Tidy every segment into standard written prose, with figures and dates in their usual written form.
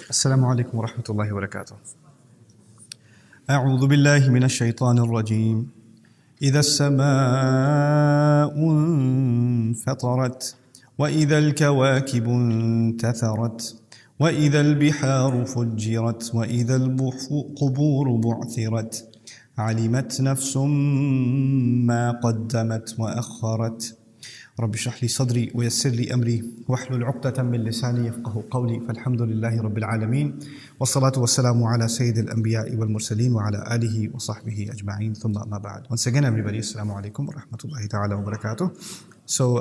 السلام عليكم ورحمة الله وبركاته. أعوذ بالله من الشيطان الرجيم. إذا السماء انفطرت وإذا الكواكب انتثرت وإذا البحار فجرت وإذا القبور بعثرت علمت نفس ما قدمت وأخرت رب اشرح لي صدري ويسر لي أمري واحلل عقدة من لساني يفقه قولي فالحمد لله رب العالمين والصلاة والسلام على سيد الأنبياء والمرسلين وعلى آله وصحبه أجمعين ثم ما بعد. Once again everybody, Assalamu alaikum wa rahmatullahi ta'ala wa barakatuh. So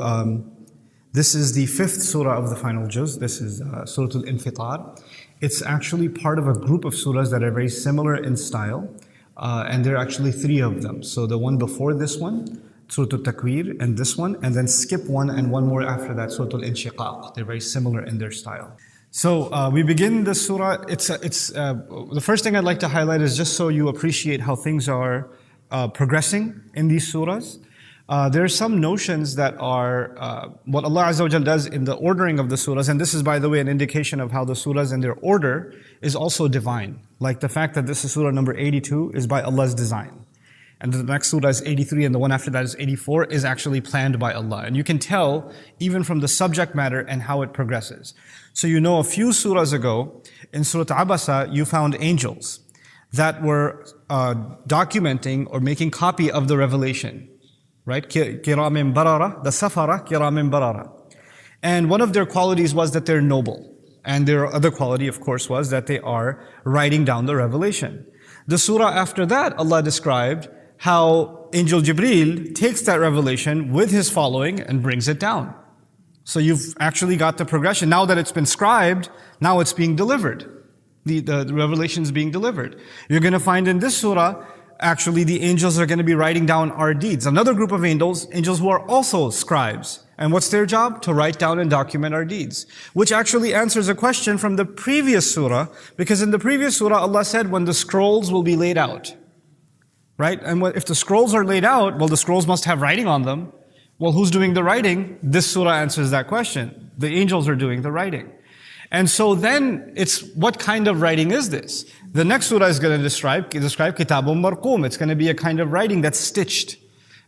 this is the fifth surah of the final juz. This is Surah Al-Infطار. It's actually part of a group of surahs that are very similar in style, and there are actually three of them. So the one before this one, Surah Al-Takwir, and this one, and then skip one and one more after that, Surah Al-Inshiqaq. They're very similar in their style. So we begin the surah. The first thing I'd like to highlight is just so you appreciate how things are progressing in these surahs. There are some notions that are what Allah Azza wa Jal does in the ordering of the surahs, and this is, by the way, an indication of how the surahs and their order is also divine. Like the fact that this is surah number 82 is by Allah's design. And the next surah is 83 and the one after that is 84 is actually planned by Allah. And you can tell even from the subject matter and how it progresses. So you know a few surahs ago, in Surah Abasa, you found angels that were documenting or making copy of the revelation. Right? Kiramin barara, the safara, kiramin barara. And one of their qualities was that they're noble. And their other quality, of course, was that they are writing down the revelation. The surah after that, Allah described how Angel Jibreel takes that revelation with his following and brings it down. So you've actually got the progression. Now that it's been scribed, now it's being delivered. The revelation is being delivered. You're going to find in this surah, actually the angels are going to be writing down our deeds. Another group of angels who are also scribes. And what's their job? To write down and document our deeds. Which actually answers a question from the previous surah, because in the previous surah Allah said when the scrolls will be laid out. Right? And if the scrolls are laid out, well, the scrolls must have writing on them. Well, who's doing the writing? This surah answers that question. The angels are doing the writing. And so then it's, what kind of writing is this? The next surah is going to describe kitabun marqum. It's going to be a kind of writing that's stitched,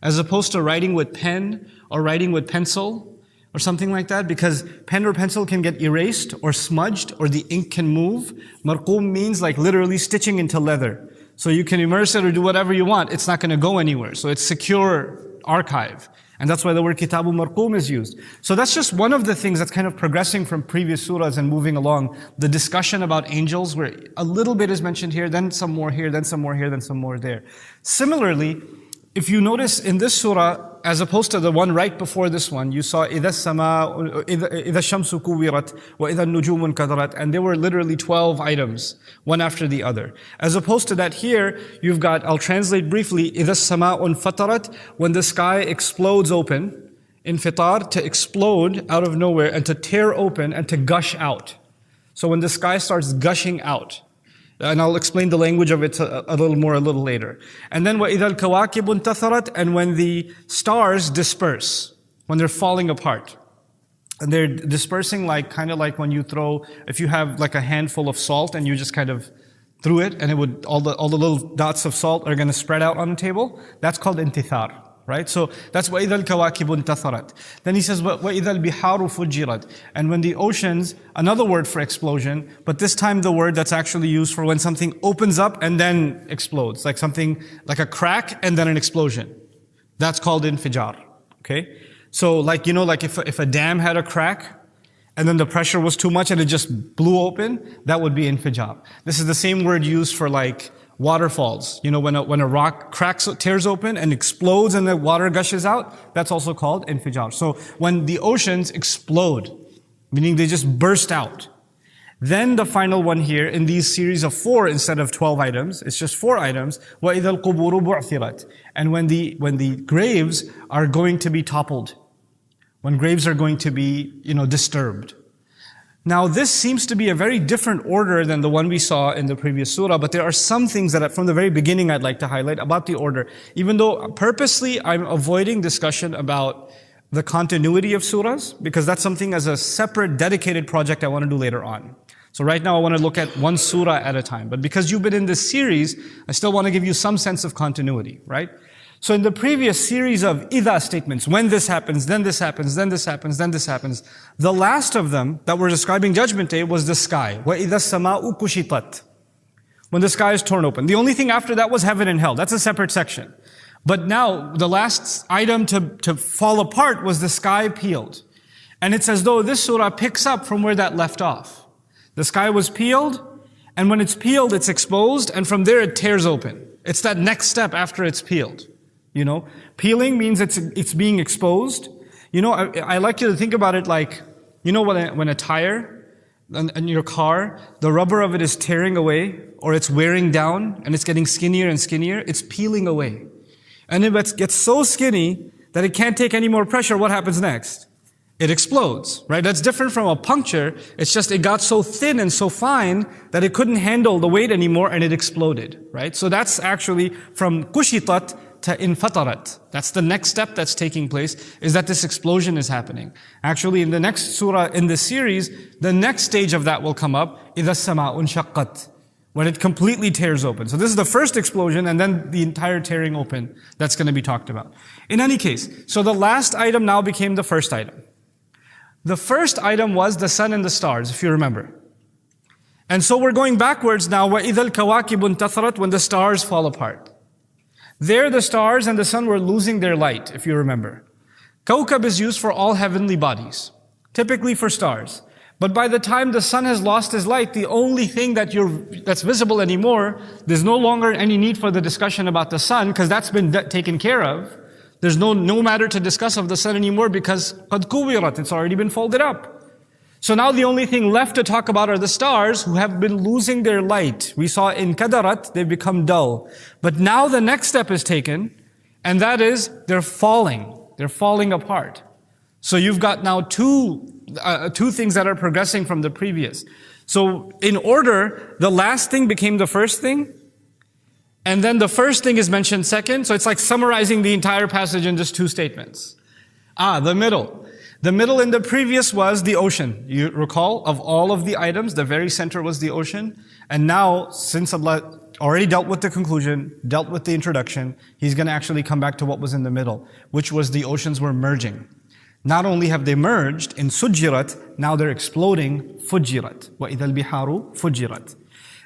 as opposed to writing with pen or writing with pencil or something like that, because pen or pencil can get erased or smudged or the ink can move. Marqum means like literally stitching into leather. So you can immerse it or do whatever you want. It's not going to go anywhere. So it's secure archive. And that's why the word kitabun marqum is used. So that's just one of the things that's kind of progressing from previous surahs and moving along. The discussion about angels, where a little bit is mentioned here, then some more here, then some more here, then some more there. Similarly, if you notice in this surah, as opposed to the one right before this one, you saw إِذَا الشَّمْسُ كُوِّرَتْ وَإِذَا النُّجُومُ انْكَدَرَتْ, and there were literally 12 items, one after the other. As opposed to that here, you've got, I'll translate briefly, إِذَا السَّمَاءُ انْفَطَرَتْ, when the sky explodes open, infitar, to explode out of nowhere and to tear open and to gush out. So when the sky starts gushing out, and I'll explain the language of it a little later. And then وَإِذَا الْكَوَاكِبُ انْتَثَرَتْ, and when the stars disperse, when they're falling apart. And they're dispersing kind of like when you throw, if you have like a handful of salt and you just kind of threw it, and it would, all the little dots of salt are going to spread out on the table. That's called intithar. Right? So that's وَإِذَا الْكَوَاكِبُ انْتَثَرَتْ. Then he says وَإِذَا الْبِحَارُ فُجِّرَتْ. And when the oceans, another word for explosion, but this time the word that's actually used for when something opens up and then explodes. Like something, like a crack and then an explosion. That's called infijar. Okay? So like, you know, like if a dam had a crack and then the pressure was too much and it just blew open, that would be infijar. This is the same word used for like waterfalls. You know, when a rock cracks, tears open and explodes and the water gushes out, that's also called infijar. So when the oceans explode, meaning they just burst out, then the final one here in these series of 4 instead of 12 items, it's just 4 items, وَإِذَا الْقُبُورُ بُعْثِرَتْ. And when the graves are going to be toppled, when graves are going to be, disturbed. Now this seems to be a very different order than the one we saw in the previous surah, but there are some things that from the very beginning I'd like to highlight about the order. Even though purposely I'm avoiding discussion about the continuity of surahs, because that's something as a separate dedicated project I want to do later on. So right now I want to look at one surah at a time. But because you've been in this series, I still want to give you some sense of continuity, right? So in the previous series of idha statements, when this happens, then this happens, then this happens, then this happens, the last of them that we're describing Judgment Day was the sky. وَإِذَا السَّمَاءُ كُشِطَتْ. When the sky is torn open. The only thing after that was heaven and hell. That's a separate section. But now, the last item to fall apart was the sky peeled. And it's as though this surah picks up from where that left off. The sky was peeled, and when it's peeled, it's exposed, and from there it tears open. It's that next step after it's peeled. You know, peeling means it's being exposed. You know, I like you to think about it like, you know, when a tire in your car, the rubber of it is tearing away, or it's wearing down, and it's getting skinnier and skinnier, it's peeling away. And if it gets so skinny that it can't take any more pressure, what happens next? It explodes, right? That's different from a puncture. It's just it got so thin and so fine that it couldn't handle the weight anymore and it exploded, right? So that's actually from kushitat to infatarat. That's the next step that's taking place, is that this explosion is happening. Actually, in the next surah in this series, the next stage of that will come up, إِذَا السَّمَاءُ انشَقَّتْ, when it completely tears open. So this is the first explosion, and then the entire tearing open that's going to be talked about. In any case, so the last item now became the first item. The first item was the sun and the stars, if you remember. And so we're going backwards now, وَإِذَا الْكَوَاكِبُ انْتَثَرَتْ, when the stars fall apart. There the stars and the sun were losing their light, if you remember. Kawkab is used for all heavenly bodies, typically for stars. But by the time the sun has lost his light, the only thing that's visible anymore, there's no longer any need for the discussion about the sun, because that's been taken care of. There's no matter to discuss of the sun anymore, because قَدْ كُوِّرَتْ, it's already been folded up. So now the only thing left to talk about are the stars who have been losing their light. We saw in Kadarat, they've become dull. But now the next step is taken, and that is they're falling. They're falling apart. So you've got now two things that are progressing from the previous. So in order, the last thing became the first thing, and then the first thing is mentioned second. So it's like summarizing the entire passage in just two statements. The middle. The middle in the previous was the ocean. You recall, of all of the items, the very center was the ocean. And now, since Allah already dealt with the conclusion, dealt with the introduction, He's going to actually come back to what was in the middle, which was the oceans were merging. Not only have they merged in sujirat, now they're exploding fujirat. وَإِذَا الْبِحَارُ fujirat.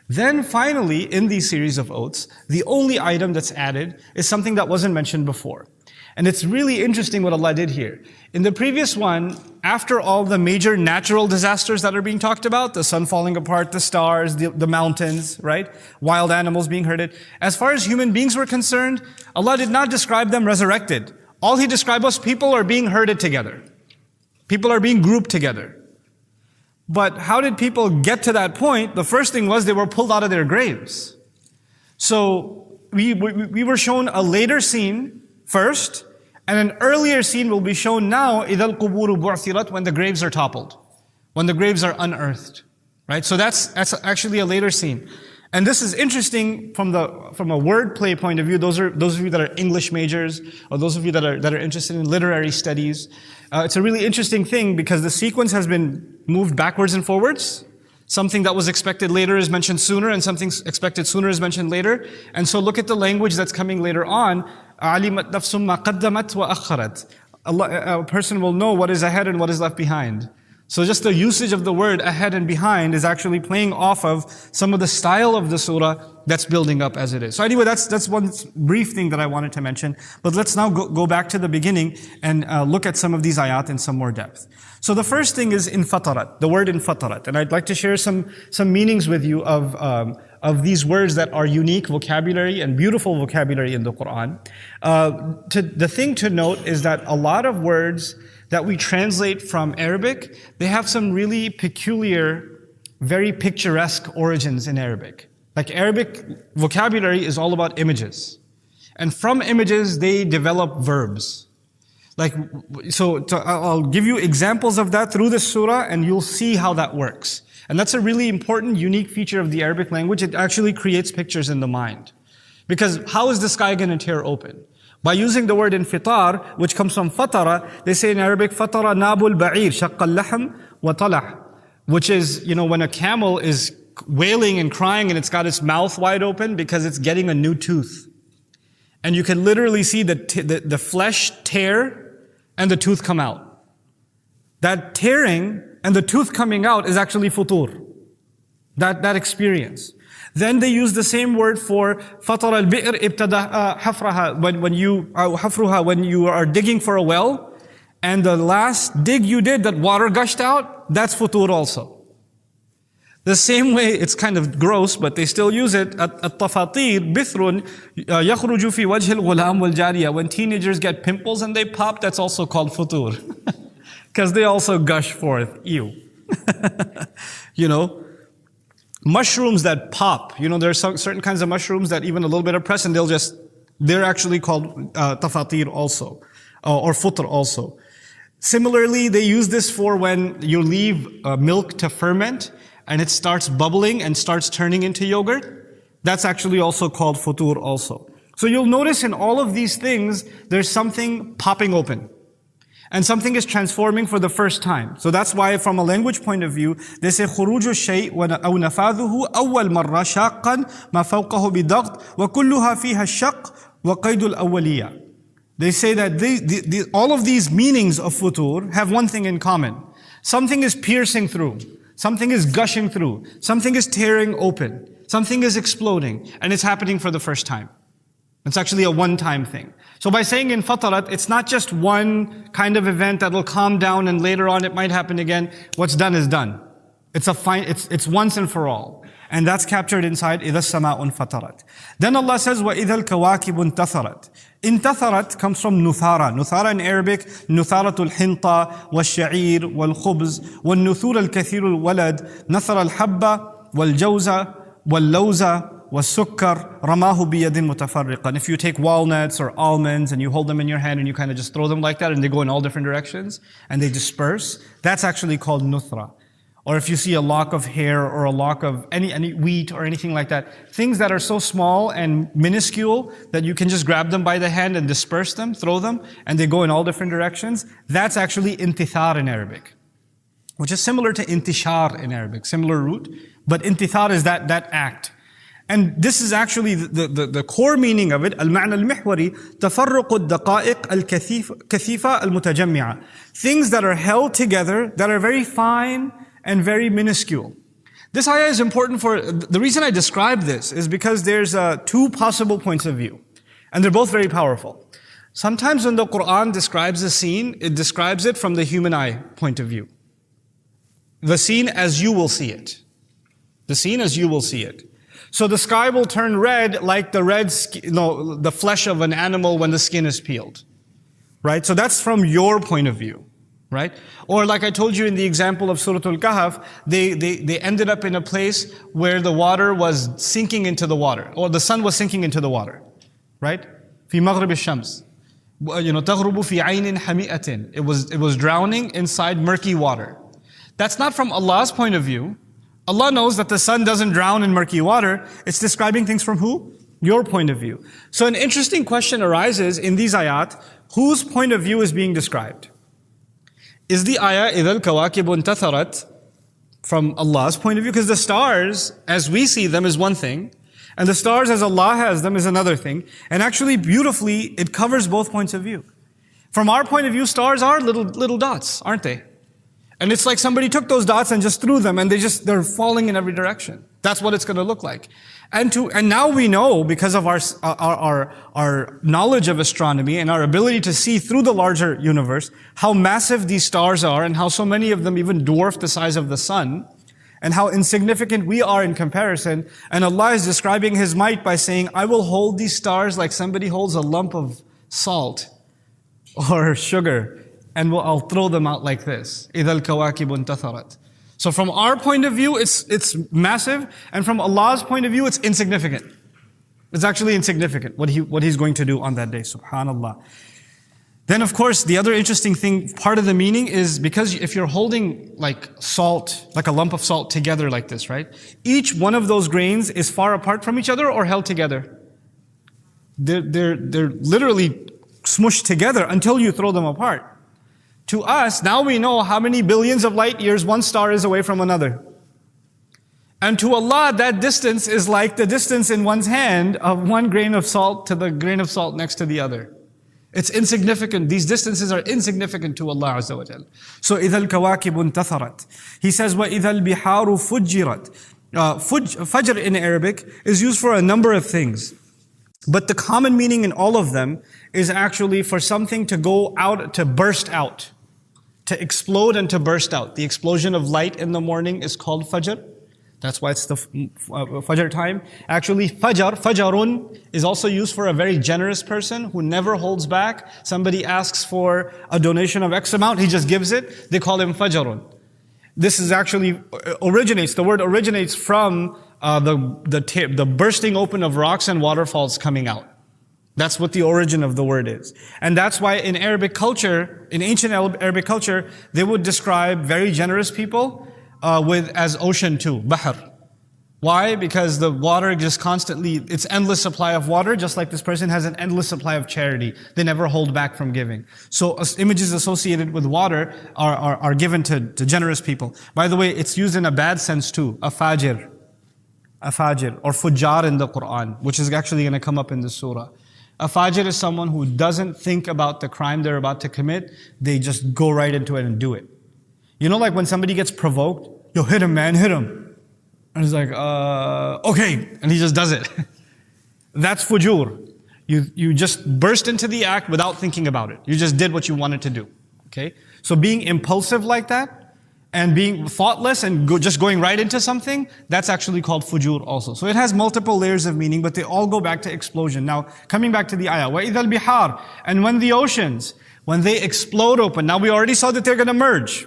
Then finally, in these series of oaths, the only item that's added is something that wasn't mentioned before. And it's really interesting what Allah did here. In the previous one, after all the major natural disasters that are being talked about, the sun falling apart, the stars, the mountains, right? Wild animals being herded. As far as human beings were concerned, Allah did not describe them resurrected. All He described was people are being herded together. People are being grouped together. But how did people get to that point? The first thing was they were pulled out of their graves. So we were shown a later scene first, and an earlier scene will be shown now, إِذَا الْقُبُورُ بُعْثِرَتْ, when the graves are toppled, when the graves are unearthed, right? So that's actually a later scene. And this is interesting from a wordplay point of view. Those of you that are English majors, or those of you that are interested in literary studies, it's a really interesting thing because the sequence has been moved backwards and forwards. Something that was expected later is mentioned sooner, and something expected sooner is mentioned later. And so look at the language that's coming later on. عَلِمَتْ نَفْسٌ مَا قَدَّمَتْ وَأَخَّرَتْ. A person will know what is ahead and what is left behind. So just the usage of the word ahead and behind is actually playing off of some of the style of the surah that's building up as it is. So anyway, that's one brief thing that I wanted to mention. But let's now go back to the beginning and look at some of these ayat in some more depth. So the first thing is infatarat, the word infatarat. And I'd like to share some meanings with you of these words that are unique vocabulary and beautiful vocabulary in the Quran. The thing to note is that a lot of words that we translate from Arabic, they have some really peculiar, very picturesque origins in Arabic. Like Arabic vocabulary is all about images. And from images, they develop verbs. I'll give you examples of that through this surah, and you'll see how that works. And that's a really important, unique feature of the Arabic language. It actually creates pictures in the mind. Because how is the sky going to tear open? By using the word infitar, which comes from fatara, they say in Arabic, fatara nabul ba'ir, shaqqa al-lahm wa talah. which is, when a camel is wailing and crying and it's got its mouth wide open because it's getting a new tooth. And you can literally see the flesh tear and the tooth come out. That tearing and the tooth coming out is actually futur. That experience. Then they use the same word for فَطَرَ الْبِئْرِ ابْتَدَى حَفْرُهَا, when you are digging for a well, and the last dig you did, that water gushed out, that's futur also. The same way, it's kind of gross, but they still use it. التفاطير بثر يخرج في وجه الغلام والجارية. When teenagers get pimples and they pop, that's also called futur. Because they also gush forth. Ew. Mushrooms that pop. There are certain kinds of mushrooms that even a little bit of press and they're actually called tafatir also, or futr also. Similarly, they use this for when you leave milk to ferment and it starts bubbling and starts turning into yogurt. That's actually also called futur also. So you'll notice in all of these things, there's something popping open. And something is transforming for the first time. So that's why from a language point of view, they say خروج الشيء أو نفاذه أول مرة شاقا ما فوقه بضغط وكلها فيها الشق وقيد الأولية. They say that all of these meanings of futur have one thing in common. Something is piercing through. Something is gushing through. Something is tearing open. Something is exploding. And it's happening for the first time. It's actually a one-time thing. So by saying in fatarat, it's not just one kind of event that will calm down and later on it might happen again. What's done is done. It's once and for all. And that's captured inside إِذَا السَّمَاءُ انْفَطَرَتْ. Then Allah says, وَإِذَا الْكَوَاكِبُ انْتَثَرَتْ. Inthatharat comes from nuthara. Nuthara in Arabic, nutharatul hinta, والشعير, والخبز, والنثور الكثير الولد, نثر الحبة, والجوزة, واللوزة, والسكر, رماه بيد متفرقا. If you take walnuts or almonds and you hold them in your hand and you kind of just throw them like that and they go in all different directions and they disperse, that's actually called nuthra. Or if you see a lock of hair or a lock of any wheat or anything like that, things that are so small and minuscule that you can just grab them by the hand and disperse them, throw them, and they go in all different directions, that's actually intithar in Arabic, which is similar to intishar in Arabic, similar root, but intithar is that act. And this is actually the core meaning of it, المعنى المحوري, تفرق الدقائق الكثيفة المتجمعة. Things that are held together, that are very fine and very minuscule. This ayah is important the reason I describe this is because there's two possible points of view. And they're both very powerful. Sometimes when the Quran describes a scene, it describes it from the human eye point of view. The scene as you will see it. The scene as you will see it. So the sky will turn red like the flesh of an animal when the skin is peeled. Right? So that's from your point of view. Right? Or like I told you in the example of Suratul Kahf, they ended up in a place where the water was sinking into the water, or the sun was sinking into the water. Right? في مغرب الشمس. تغرب في عين حمئة. It was drowning inside murky water. That's not from Allah's point of view. Allah knows that the sun doesn't drown in murky water. It's describing things from who? Your point of view. So an interesting question arises in these ayat, whose point of view is being described? Is the ayah إِذَا الْكَوَاكِبُ انْتَثَرَتْ from Allah's point of view? Because the stars, as we see them, is one thing, and the stars as Allah has them is another thing. And actually, beautifully, it covers both points of view. From our point of view, stars are little dots, aren't they? And it's like somebody took those dots and just threw them, and they're falling in every direction. That's what it's going to look like. And now we know, because of our knowledge of astronomy and our ability to see through the larger universe, how massive these stars are and how so many of them even dwarf the size of the sun, and how insignificant we are in comparison. And Allah is describing His might by saying, I will hold these stars like somebody holds a lump of salt or sugar, and I'll throw them out like this. إِذَا الْكَوَاكِبُ انْتَثَرَتْ. So from our point of view, it's massive, and from Allah's point of view, it's insignificant. It's actually insignificant, what He's going to do on that day, subhanallah. Then of course, the other interesting thing, part of the meaning is, because if you're holding like salt, like a lump of salt together like this, right? Each one of those grains is far apart from each other or held together. They're literally smushed together until you throw them apart. To us, now we know how many billions of light years one star is away from another. And to Allah, that distance is like the distance in one's hand of one grain of salt to the grain of salt next to the other. It's insignificant. These distances are insignificant to Allah Azza wa Jal. So, إِذَا الْكَوَاكِبُ انْتَثَرَتْ. He says, وَإِذَا الْبِحَارُ فُجِّرَتْ. Fajr in Arabic is used for a number of things. But the common meaning in all of them is actually for something to go out, to burst out. To explode and to burst out. The explosion of light in the morning is called Fajr. That's why it's the Fajr time. Actually, Fajrun is also used for a very generous person who never holds back. Somebody asks for a donation of X amount, he just gives it. They call him Fajrun. This is actually the word originates from the bursting open of rocks and waterfalls coming out. That's what the origin of the word is. And that's why in Arabic culture, in ancient Arabic culture, they would describe very generous people as ocean too, bahr. Why? Because the water just constantly, it's endless supply of water, just like this person has an endless supply of charity. They never hold back from giving. So images associated with water are given to generous people. By the way, it's used in a bad sense too, a fajr or fujjar in the Quran, which is actually going to come up in the surah. A fajr is someone who doesn't think about the crime they're about to commit. They just go right into it and do it. You know, like when somebody gets provoked, yo, hit him, man, hit him. And he's like, okay. And he just does it. That's fujur. You just burst into the act without thinking about it. You just did what you wanted to do. Okay? So being impulsive like that, and being thoughtless and just going right into something, that's actually called fujur also. So it has multiple layers of meaning, but they all go back to explosion. Now, coming back to the ayah, وَإِذَا الْبِحَارِ. And when the oceans, when they explode open, now we already saw that they're going to merge.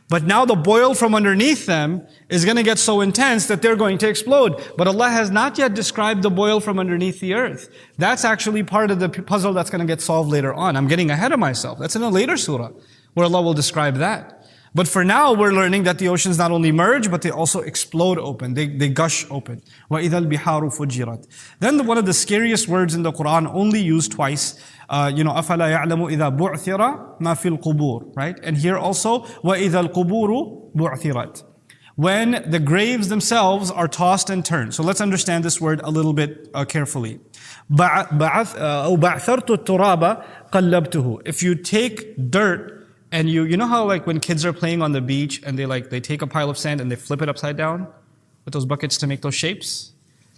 But now the boil from underneath them is going to get so intense that they're going to explode. But Allah has not yet described the boil from underneath the earth. That's actually part of the puzzle that's going to get solved later on. I'm getting ahead of myself. That's in a later surah where Allah will describe that. But for now, we're learning that the oceans not only merge, but they also explode open. They gush open. وَإِذَا الْبِحَارُ فُجِّرَتْ. Then one of the scariest words in the Quran, only used twice, أَفَلَا يَعْلَمُ إِذَا بُعْثِرَ مَا فِي الْقُبُورِ. Right? And here also, وَإِذَا الْقُبُورُ بُعْثِرَتْ. When the graves themselves are tossed and turned. So let's understand this word a little bit carefully. أَوْ بَعْثَرْتُ التُّرَابَ قَلَّبْتُهُ. If you take dirt, and you know how like when kids are playing on the beach and they take a pile of sand and they flip it upside down with those buckets to make those shapes?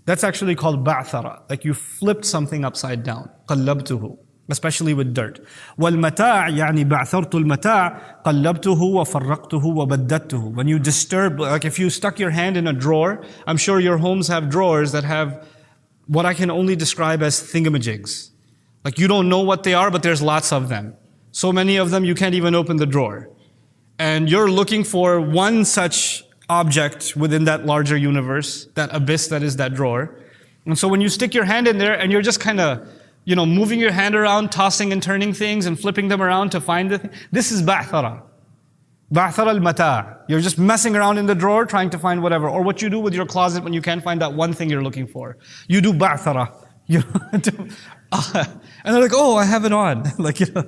That's actually called ba'thara. Like you flipped something upside down. قَلَّبْتُهُ. Especially with dirt. وَالْمَتَاعِ يعني بَعْثَرْتُ الْمَتَاعِ قَلَّبْتُهُ وَفَرَّقْتُهُ وَبَدَّدْتُهُ. When you disturb, like if you stuck your hand in a drawer, I'm sure your homes have drawers that have what I can only describe as thingamajigs. Like you don't know what they are, but there's lots of them. So many of them, you can't even open the drawer. And you're looking for one such object within that larger universe, that abyss that is that drawer. And so when you stick your hand in there and you're just kind of, moving your hand around, tossing and turning things and flipping them around to find the thing, this is ba'thara. Ba'thara al-mata'. You're just messing around in the drawer trying to find whatever. Or what you do with your closet when you can't find that one thing you're looking for. You do ba'thara. And they're like, oh, I have it on.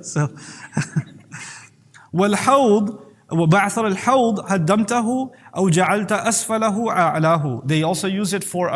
So. وَالْحَوْض وَبَعْثَرَ الْحَوْض هَدَّمْتَهُ أَوْ جَعَلْتَ أَسْفَلَهُ أَعْلَاهُ. They also use it for,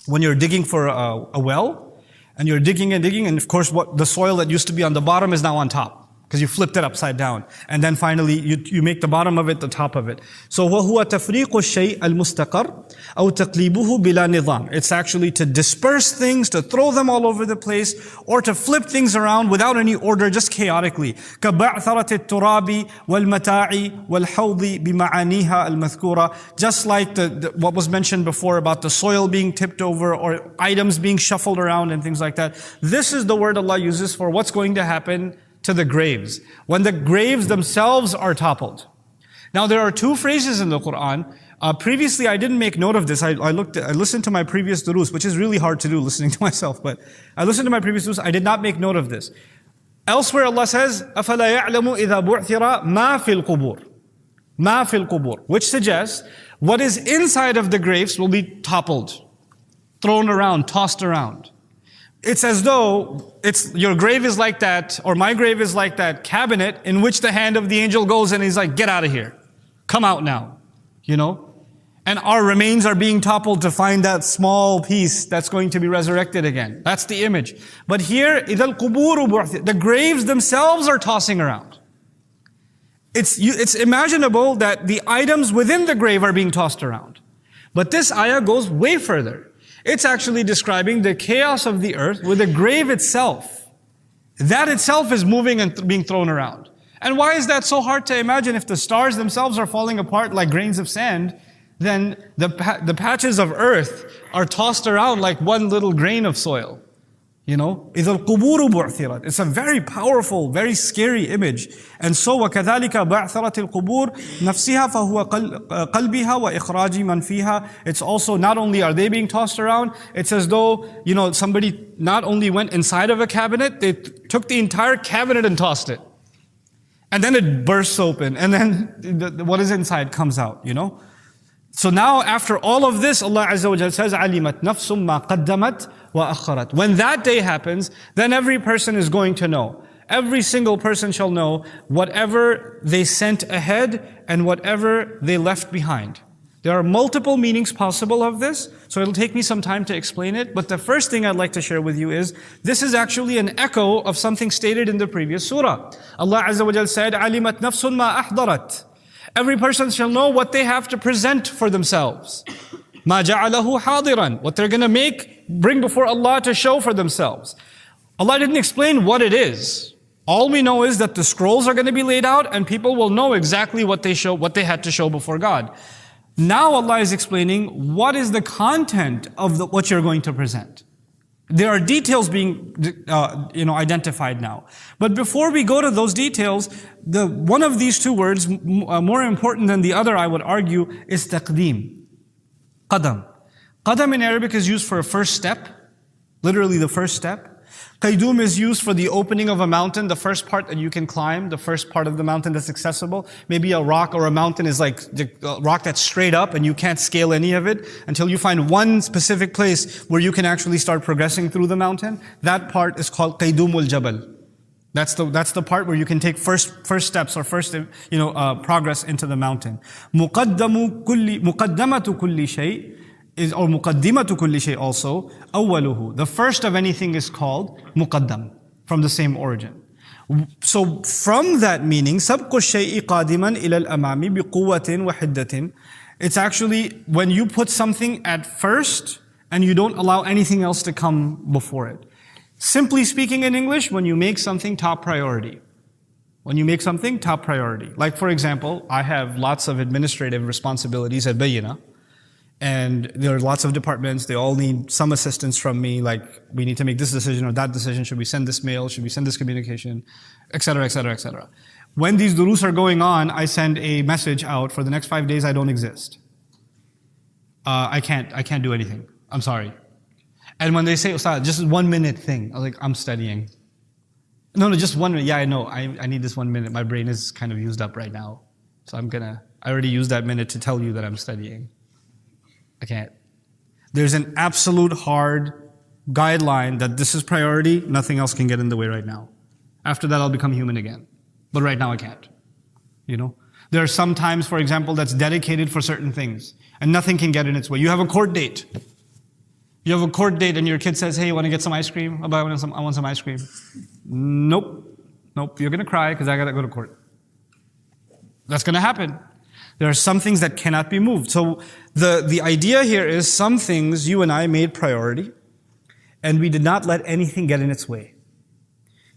when you're digging for a well, and you're digging, and of course the soil that used to be on the bottom is now on top. Because you flipped it upside down. And then finally, you make the bottom of it the top of it. So, وَهُوَ تَفْرِيقُ الشَّيْءِ الْمُسْتَقَرِّ أَوْ تَقْلِيبُهُ بِلَا نِظَامٍ. It's actually to disperse things, to throw them all over the place, or to flip things around without any order, just chaotically. كَبَعْثَرَةِ التُّرَابِ وَالْمَتَاعِ وَالْحَوْضِ بِمَعَانِيهَا الْمَذْكُورَةِ. Just like what was mentioned before about the soil being tipped over, or items being shuffled around and things like that. This is the word Allah uses for what's going to happen to the graves, when the graves themselves are toppled. Now there are two phrases in the Quran. Previously I didn't make note of this. I listened to my previous durus, which is really hard to do listening to myself, but I listened to my previous durus, I did not make note of this. Elsewhere Allah says, أَفَلَا يَعْلَمُ إِذَا بُعْثِرَ مَا فِي الْقُبُورِ. مَا فِي الْقُبُورِ. Which suggests what is inside of the graves will be toppled, thrown around, tossed around. It's as though your grave is like that, or my grave is like that cabinet in which the hand of the angel goes and he's like, get out of here. Come out now. You know? And our remains are being toppled to find that small piece that's going to be resurrected again. That's the image. But here, إِذَا الْقُبُورُ بُعْثِرَتْ, the graves themselves are tossing around. It's imaginable that the items within the grave are being tossed around. But this ayah goes way further. It's actually describing the chaos of the earth with the grave itself. That itself is moving and being thrown around. And why is that so hard to imagine? If the stars themselves are falling apart like grains of sand, then the patches of earth are tossed around like one little grain of soil. You know, إِذَا الْقُبُورُ بُعْثِرَتْ. It's a very powerful, very scary image. And so, وَكَذَلِكَ بَعْثَرَتِ الْقُبُورِ نَفْسِهَا فَهُوَ قَلْبِهَا وَإِخْرَاجِ مَنْ فِيهَا. It's also, not only are they being tossed around, it's as though, you know, somebody not only went inside of a cabinet, they took the entire cabinet and tossed it. And then it bursts open, and then what is inside comes out, you know? So now, after all of this, Allah Azza wa Jalla says, عَلِمَتْ نَفْسٌ مَا قَدَّمَتْ وَأَخَّرَتْ. When that day happens, then every person is going to know. Every single person shall know whatever they sent ahead and whatever they left behind. There are multiple meanings possible of this, so it'll take me some time to explain it. But the first thing I'd like to share with you is, this is actually an echo of something stated in the previous surah. Allah Azza wa Jalla said, عَلِمَتْ نَفْسٌ مَا أَحْضَرَتْ. Every person shall know what they have to present for themselves. مَا جَعَلَهُ حَاضِرًا. What they're going to bring before Allah to show for themselves. Allah didn't explain what it is. All we know is that the scrolls are going to be laid out and people will know exactly what they had to show before God. Now Allah is explaining what is the content of what you're going to present. There are details being identified now. But before we go to those details, one of these two words, more important than the other, I would argue, is taqdeem. Qadam. Qadam in Arabic is used for a first step, literally the first step. Qaydum is used for the opening of a mountain, the first part that you can climb, the first part of the mountain that's accessible. Maybe a rock or a mountain is like the rock that's straight up and you can't scale any of it until you find one specific place where you can actually start progressing through the mountain. That part is called Qaydumul Jabal. That's the part where you can take first steps or progress into the mountain. Muqaddamatu kulli shay. Or muqaddimatu kulli shay also, awwaluhu. The first of anything is called muqaddam, from the same origin. So from that meaning, sabqu shay'i qadiman ila al-amami bi quwwatin wa hiddatin. It's actually when you put something at first and you don't allow anything else to come before it. Simply speaking in English, when you make something top priority. When you make something top priority. Like for example, I have lots of administrative responsibilities at Bayyina. And there are lots of departments, they all need some assistance from me, like we need to make this decision or that decision, should we send this mail, should we send this communication, etc., etc., etc. When these durus are going on, I send a message out, for the next 5 days I don't exist. I can't do anything, I'm sorry. And when they say, Ustad, just 1 minute thing, I'm like, I'm studying. No, just 1 minute, yeah, I know, I need this 1 minute, my brain is kind of used up right now. So I already used that minute to tell you that I'm studying. I can't. There's an absolute hard guideline that this is priority, nothing else can get in the way right now. After that, I'll become human again. But right now, I can't. You know? There are some times, for example, that's dedicated for certain things, and nothing can get in its way. You have a court date. You have a court date, and your kid says, hey, you want to get some ice cream? I want some ice cream. Nope, you're going to cry because I got to go to court. That's going to happen. There are some things that cannot be moved. So the idea here is some things you and I made priority, and we did not let anything get in its way.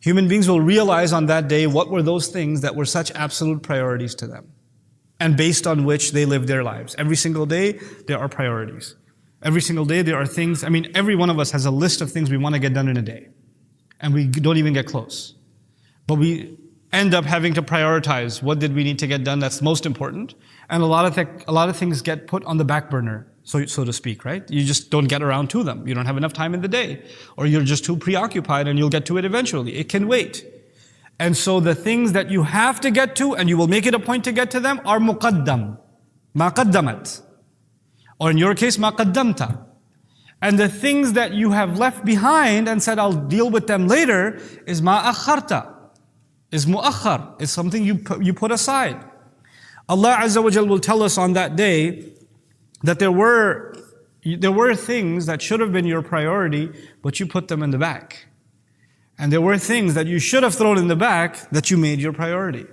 Human beings will realize on that day what were those things that were such absolute priorities to them, and based on which they live their lives. Every single day, there are priorities. Every single day, there are things, every one of us has a list of things we want to get done in a day, and we don't even get close. But we end up having to prioritize what did we need to get done that's most important. And a lot of things get put on the back burner, so to speak, right? You just don't get around to them. You don't have enough time in the day. Or you're just too preoccupied and you'll get to it eventually. It can wait. And so the things that you have to get to and you will make it a point to get to them are muqaddam. Ma qaddamat. Or in your case, ma qaddamta. And the things that you have left behind and said, I'll deal with them later, is ma akharta, is muakhar, is something you put aside. Allah Azza wa Jal will tell us on that day that there were things that should have been your priority, but you put them in the back. And there were things that you should have thrown in the back that you made your priority.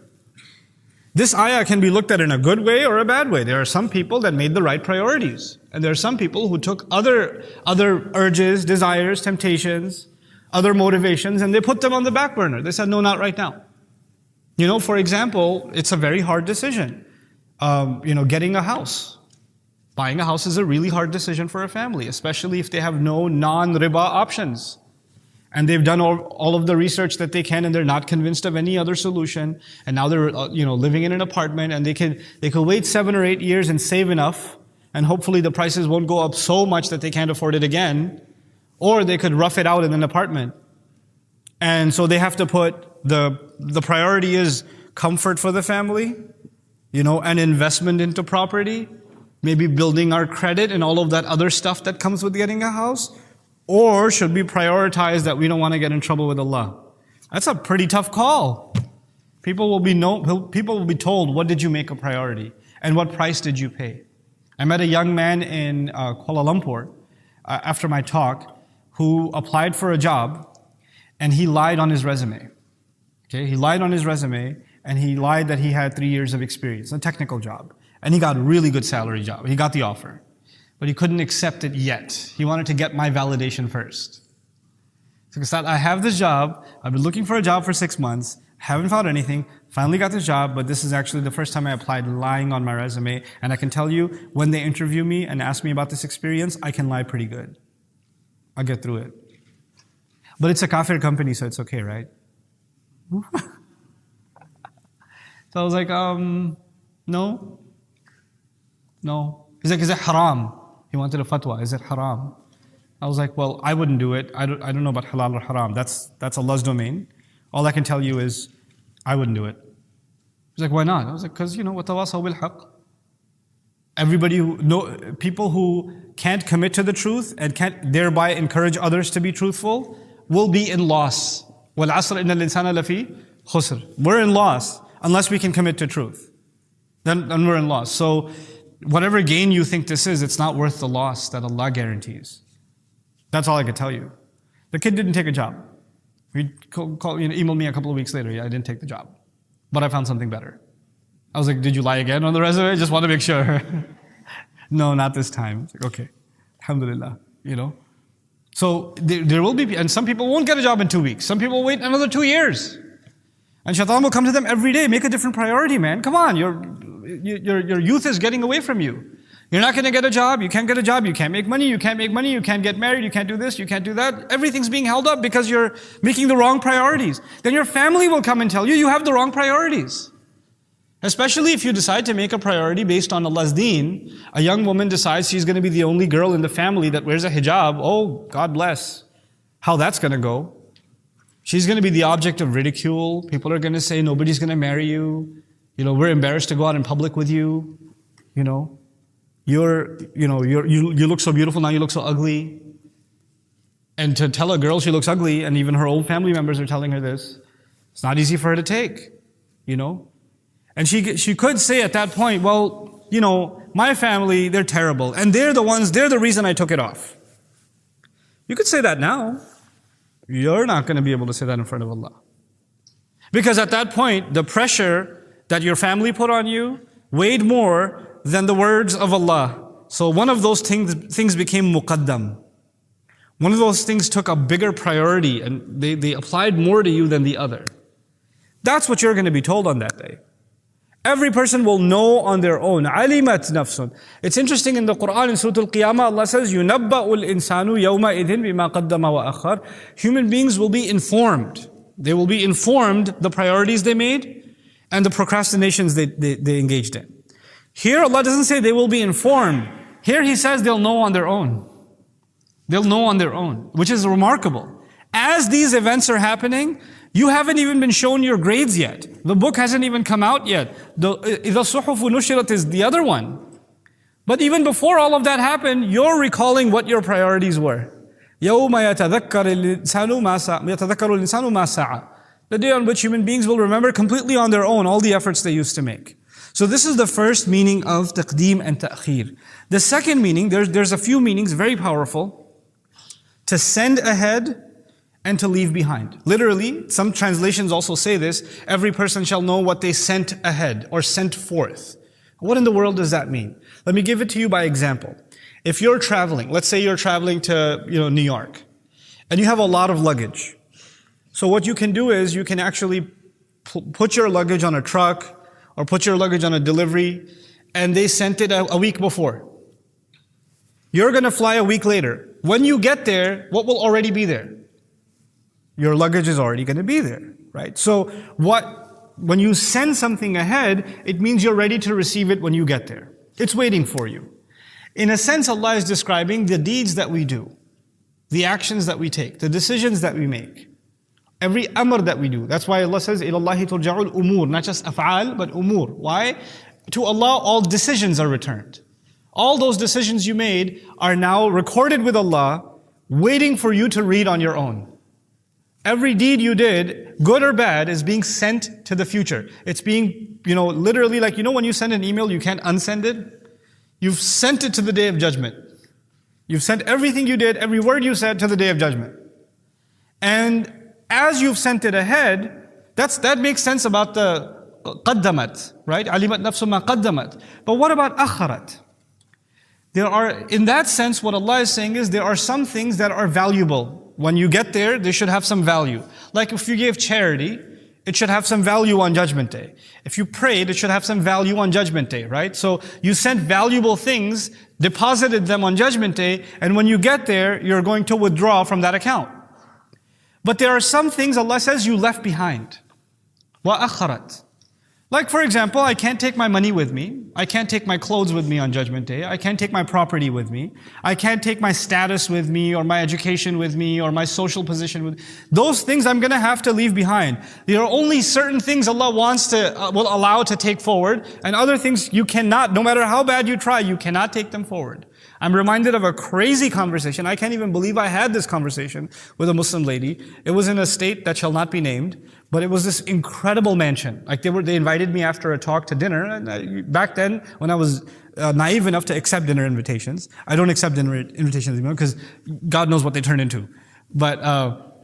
This ayah can be looked at in a good way or a bad way. There are some people that made the right priorities. And there are some people who took other urges, desires, temptations, other motivations, and they put them on the back burner. They said, no, not right now. For example, it's a very hard decision. Getting a house. Buying a house is a really hard decision for a family, especially if they have no non-riba options. And they've done all of the research that they can, and they're not convinced of any other solution. And now they're, living in an apartment, and they could wait 7 or 8 years and save enough, and hopefully the prices won't go up so much that they can't afford it again. Or they could rough it out in an apartment. And so they have to put the priority is comfort for the family, an investment into property, maybe building our credit and all of that other stuff that comes with getting a house. Or should we prioritize that we don't want to get in trouble with Allah? That's a pretty tough call. People will be told, what did you make a priority? And what price did you pay? I met a young man in Kuala Lumpur after my talk who applied for a job, and he lied on his resume. Okay, he lied on his resume, and he lied that he had 3 years of experience, a technical job. And he got a really good salary job. He got the offer. But he couldn't accept it yet. He wanted to get my validation first. So he said, I have this job. I've been looking for a job for 6 months. Haven't found anything. Finally got this job, but this is actually the first time I applied lying on my resume. And I can tell you, when they interview me and ask me about this experience, I can lie pretty good. I'll get through it. But it's a kafir company, so it's okay, right? So I was like, no. He's like, is it haram? He wanted a fatwa. Is it haram? I was like, well, I wouldn't do it. I don't know about halal or haram. That's Allah's domain. All I can tell you is, I wouldn't do it. He's like, why not? I was like, because, وَتَوَاصَوْا بِالْحَقِّ. People who can't commit to the truth and can't thereby encourage others to be truthful will be in loss. وَالْعَصْرِ إِنَّ الْإِنسَانَ لَفِي خُسْرٍ. We're in loss unless we can commit to truth. Then we're in loss. So whatever gain you think this is, it's not worth the loss that Allah guarantees. That's all I could tell you. The kid didn't take a job. He emailed me a couple of weeks later. Yeah, I didn't take the job. But I found something better. I was like, did you lie again on the resume? Just want to make sure. No, not this time. It's like, okay. Alhamdulillah. So there will be, and some people won't get a job in 2 weeks. Some people wait another 2 years. And shaitan will come to them every day. Make a different priority, man. Come on, your youth is getting away from you. You're not going to get a job. You can't get a job. You can't make money. You can't make money. You can't get married. You can't do this. You can't do that. Everything's being held up because you're making the wrong priorities. Then your family will come and tell you, you have the wrong priorities. Especially if you decide to make a priority based on Allah's deen. A young woman decides she's going to be the only girl in the family that wears a hijab. Oh, God bless. How that's going to go. She's going to be the object of ridicule. People are going to say, nobody's going to marry you. We're embarrassed to go out in public with you. You look so beautiful, now you look so ugly. And to tell a girl she looks ugly, and even her old family members are telling her this, it's not easy for her to take, And she could say at that point, well, my family, they're terrible. And they're the reason I took it off. You could say that now. You're not going to be able to say that in front of Allah. Because at that point, the pressure that your family put on you weighed more than the words of Allah. So one of those things became muqaddam. One of those things took a bigger priority, and they applied more to you than the other. That's what you're going to be told on that day. Every person will know on their own. عَلِمَتْ نَفْسٌ. It's interesting in the Quran, in Surah Al-Qiyamah, Allah says, يُنَبَّأُ الْإِنسَانُ يَوْمَئِذٍ بِمَا قَدَّمَ وَأَخَّرَ. Human beings will be informed. They will be informed the priorities they made and the procrastinations they engaged in. Here Allah doesn't say they will be informed. Here He says they'll know on their own. They'll know on their own, which is remarkable. As these events are happening, you haven't even been shown your grades yet. The book hasn't even come out yet. إِذَا الصُّحُفُ نُشِرَتْ is the other one. But even before all of that happened, you're recalling what your priorities were. يَوْمَ يَتَذَكَّرُ الْإِنسَانُ مَا سَعَى. The day on which human beings will remember completely on their own all the efforts they used to make. So this is the first meaning of taqdeem and ta'khir. The second meaning, there's a few meanings, very powerful. To send ahead and to leave behind. Literally, some translations also say this, every person shall know what they sent ahead or sent forth. What in the world does that mean? Let me give it to you by example. If you're traveling, let's say you're traveling to New York, and you have a lot of luggage. So what you can do is you can actually put your luggage on a truck or put your luggage on a delivery, and they sent it a week before. You're going to fly a week later. When you get there, what will already be there? Your luggage is already going to be there, right? So when you send something ahead, it means you're ready to receive it when you get there. It's waiting for you. In a sense, Allah is describing the deeds that we do, the actions that we take, the decisions that we make, every amr that we do. That's why Allah says, إِلَى اللَّهِ تُرْجَعُ الْأُمُورِ, not just af'al, but umur. Why? To Allah, all decisions are returned. All those decisions you made are now recorded with Allah, waiting for you to read on your own. Every deed you did, good or bad, is being sent to the future. It's being, literally like, when you send an email, you can't unsend it? You've sent it to the day of judgment. You've sent everything you did, every word you said to the day of judgment. And as you've sent it ahead, that makes sense about the qaddamat, right? Alimat nafsu ma qaddamat. But what about akharat? In that sense, what Allah is saying is there are some things that are valuable. When you get there, they should have some value. Like if you gave charity, it should have some value on Judgment Day. If you prayed, it should have some value on Judgment Day, right? So you sent valuable things, deposited them on Judgment Day, and when you get there, you're going to withdraw from that account. But there are some things Allah says you left behind. وَأَخَّرَتْ. Like for example, I can't take my money with me. I can't take my clothes with me on Judgment Day. I can't take my property with me. I can't take my status with me or my education with me or my social position with me. Those things I'm going to have to leave behind. There are only certain things Allah will allow to take forward, and other things you cannot, no matter how bad you try, you cannot take them forward. I'm reminded of a crazy conversation. I can't even believe I had this conversation with a Muslim lady. It was in a state that shall not be named, but it was this incredible mansion. Like they invited me after a talk to dinner. And back then, when I was naive enough to accept dinner invitations, I don't accept dinner invitations anymore because God knows what they turn into. But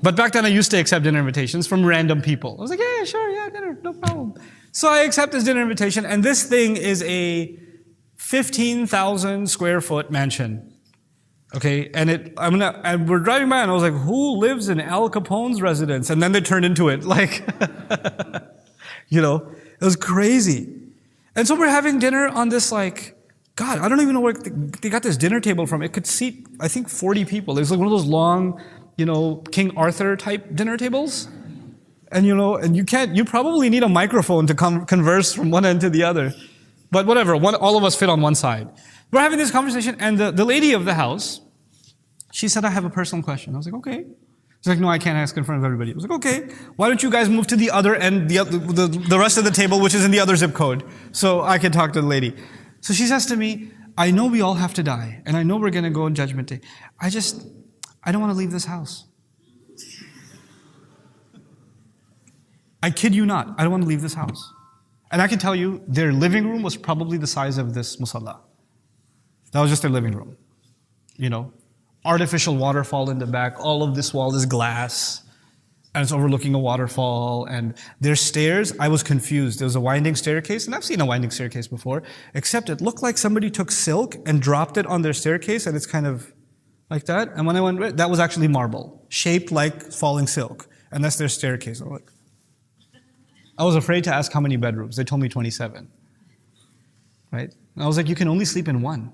back then I used to accept dinner invitations from random people. I was like, yeah, sure, yeah, dinner, no problem. So I accept this dinner invitation, and this thing is a 15,000 square foot mansion. Okay, and we're driving by and I was like, who lives in Al Capone's residence? And then they turned into it. Like, it was crazy. And so we're having dinner on this God, I don't even know where they got this dinner table from. It could seat, I think, 40 people. It was like one of those long, King Arthur type dinner tables. And and you probably need a microphone to converse from one end to the other. But whatever, all of us fit on one side. We're having this conversation, and the lady of the house, she said, I have a personal question. I was like, okay. She's like, no, I can't ask in front of everybody. I was like, okay. Why don't you guys move to the other end, the rest of the table, which is in the other zip code, so I can talk to the lady. So she says to me, I know we all have to die, and I know we're going to go on Judgment Day. I don't want to leave this house. I kid you not, I don't want to leave this house. And I can tell you, their living room was probably the size of this musalla. That was just their living room. Artificial waterfall in the back. All of this wall is glass. And it's overlooking a waterfall. And their stairs, I was confused. There was a winding staircase. And I've seen a winding staircase before. Except it looked like somebody took silk and dropped it on their staircase. And it's kind of like that. And when I went, that was actually marble. Shaped like falling silk. And that's their staircase. I was afraid to ask how many bedrooms. They told me 27. Right? And I was like, you can only sleep in one.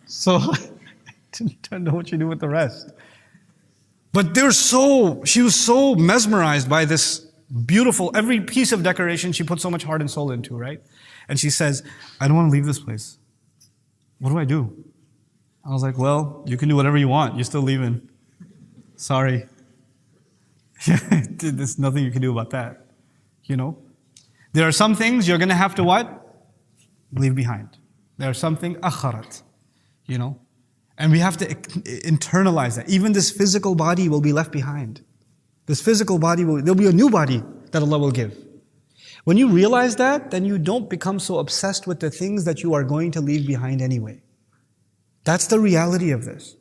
So I didn't know what you do with the rest. But she was so mesmerized by this beautiful, every piece of decoration she put so much heart and soul into, right? And she says, I don't want to leave this place. What do I do? I was like, well, you can do whatever you want. You're still leaving. Sorry. There's nothing you can do about that. There are some things you're going to have to what? Leave behind. There's something akharat, And we have to internalize that. Even this physical body will be left behind. This physical body, there'll be a new body that Allah will give. When you realize that, then you don't become so obsessed with the things that you are going to leave behind anyway. That's the reality of this.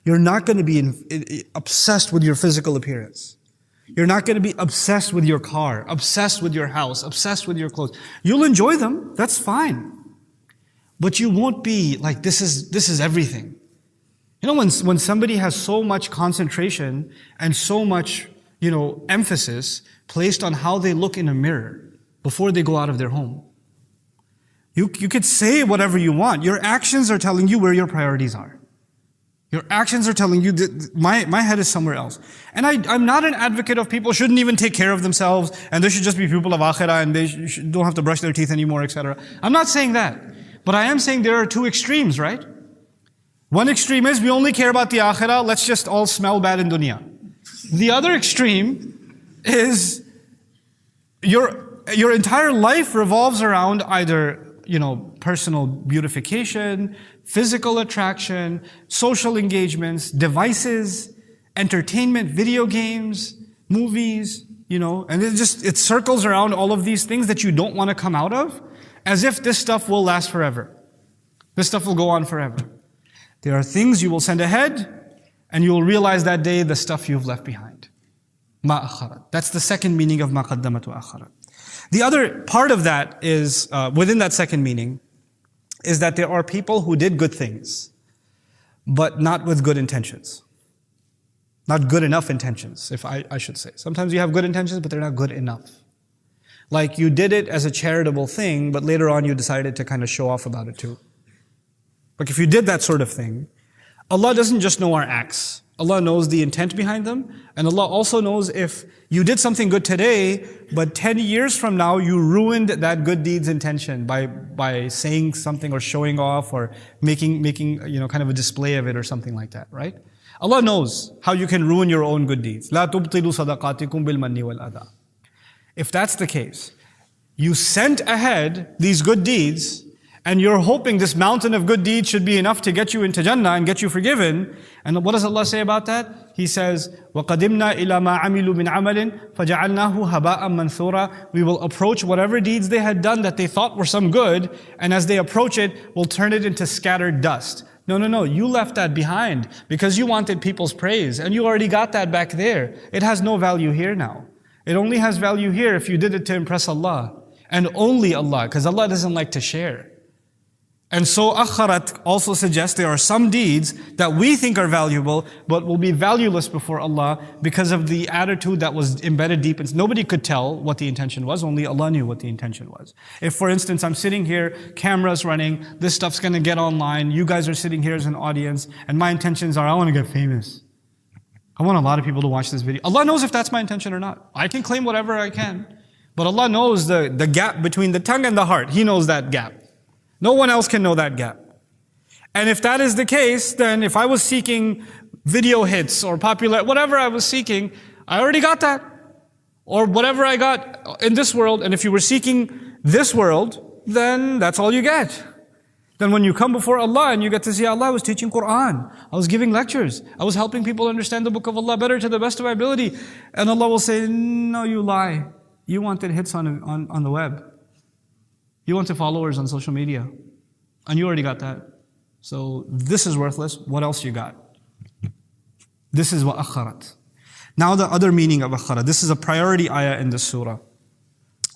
You're not going to be obsessed with your physical appearance. You're not going to be obsessed with your car, obsessed with your house, obsessed with your clothes. You'll enjoy them, that's fine. But you won't be like, this is everything. When somebody has so much concentration and so much, emphasis placed on how they look in a mirror before they go out of their home. You could say whatever you want. Your actions are telling you where your priorities are. Your actions are telling you that my head is somewhere else. And I'm not an advocate of people shouldn't even take care of themselves and they should just be people of akhirah and they don't have to brush their teeth anymore, etc. I'm not saying that. But I am saying there are two extremes, right? One extreme is we only care about the akhirah, let's just all smell bad in dunya. The other extreme is your entire life revolves around either personal beautification, physical attraction, social engagements, devices, entertainment, video games, movies, and it circles around all of these things that you don't want to come out of, as if this stuff will last forever. This stuff will go on forever. There are things you will send ahead, and you will realize that day the stuff you've left behind. Ma akharat. That's the second meaning of ma qaddamat wa akharat. The other part of that is, within that second meaning, is that there are people who did good things, but not with good intentions. Not good enough intentions, if I should say. Sometimes you have good intentions, but they're not good enough. Like you did it as a charitable thing, but later on you decided to kind of show off about it too. Like if you did that sort of thing, Allah doesn't just know our acts. Allah knows the intent behind them, and Allah also knows if you did something good today, but 10 years from now you ruined that good deed's intention by saying something or showing off or making kind of a display of it or something like that, right? Allah knows how you can ruin your own good deeds. لا تبطلوا صدقاتكم بالمن والأذى. If that's the case, you sent ahead these good deeds, and you're hoping this mountain of good deeds should be enough to get you into Jannah and get you forgiven. And what does Allah say about that? He says, وَقَدِمْنَا إِلَى مَا عَمِلُوا مِنْ عَمَلٍ فَجَعَلْنَاهُ هَبَاءً مَنْثُورًا. We will approach whatever deeds they had done that they thought were some good, and as they approach it, we'll turn it into scattered dust. No. You left that behind because you wanted people's praise, and you already got that back there. It has no value here now. It only has value here if you did it to impress Allah, and only Allah, because Allah doesn't like to share. And so akharat also suggests there are some deeds that we think are valuable, but will be valueless before Allah because of the attitude that was embedded deep in. Nobody could tell what the intention was, only Allah knew what the intention was. If, for instance, I'm sitting here, cameras running, this stuff's going to get online, you guys are sitting here as an audience, and my intentions are, I want to get famous. I want a lot of people to watch this video. Allah knows if that's my intention or not. I can claim whatever I can, but Allah knows the gap between the tongue and the heart. He knows that gap. No one else can know that gap. And if that is the case, then if I was seeking video hits or popular, whatever I was seeking, I already got that. Or whatever I got in this world, and if you were seeking this world, then that's all you get. Then when you come before Allah and you get to see Allah, I was teaching Quran, I was giving lectures, I was helping people understand the book of Allah better to the best of my ability. And Allah will say, no, you lie. You wanted hits on the web. You wanted followers on social media. And you already got that. So this is worthless. What else you got? This is what akharat. Now the other meaning of akharat. This is a priority ayah in the surah.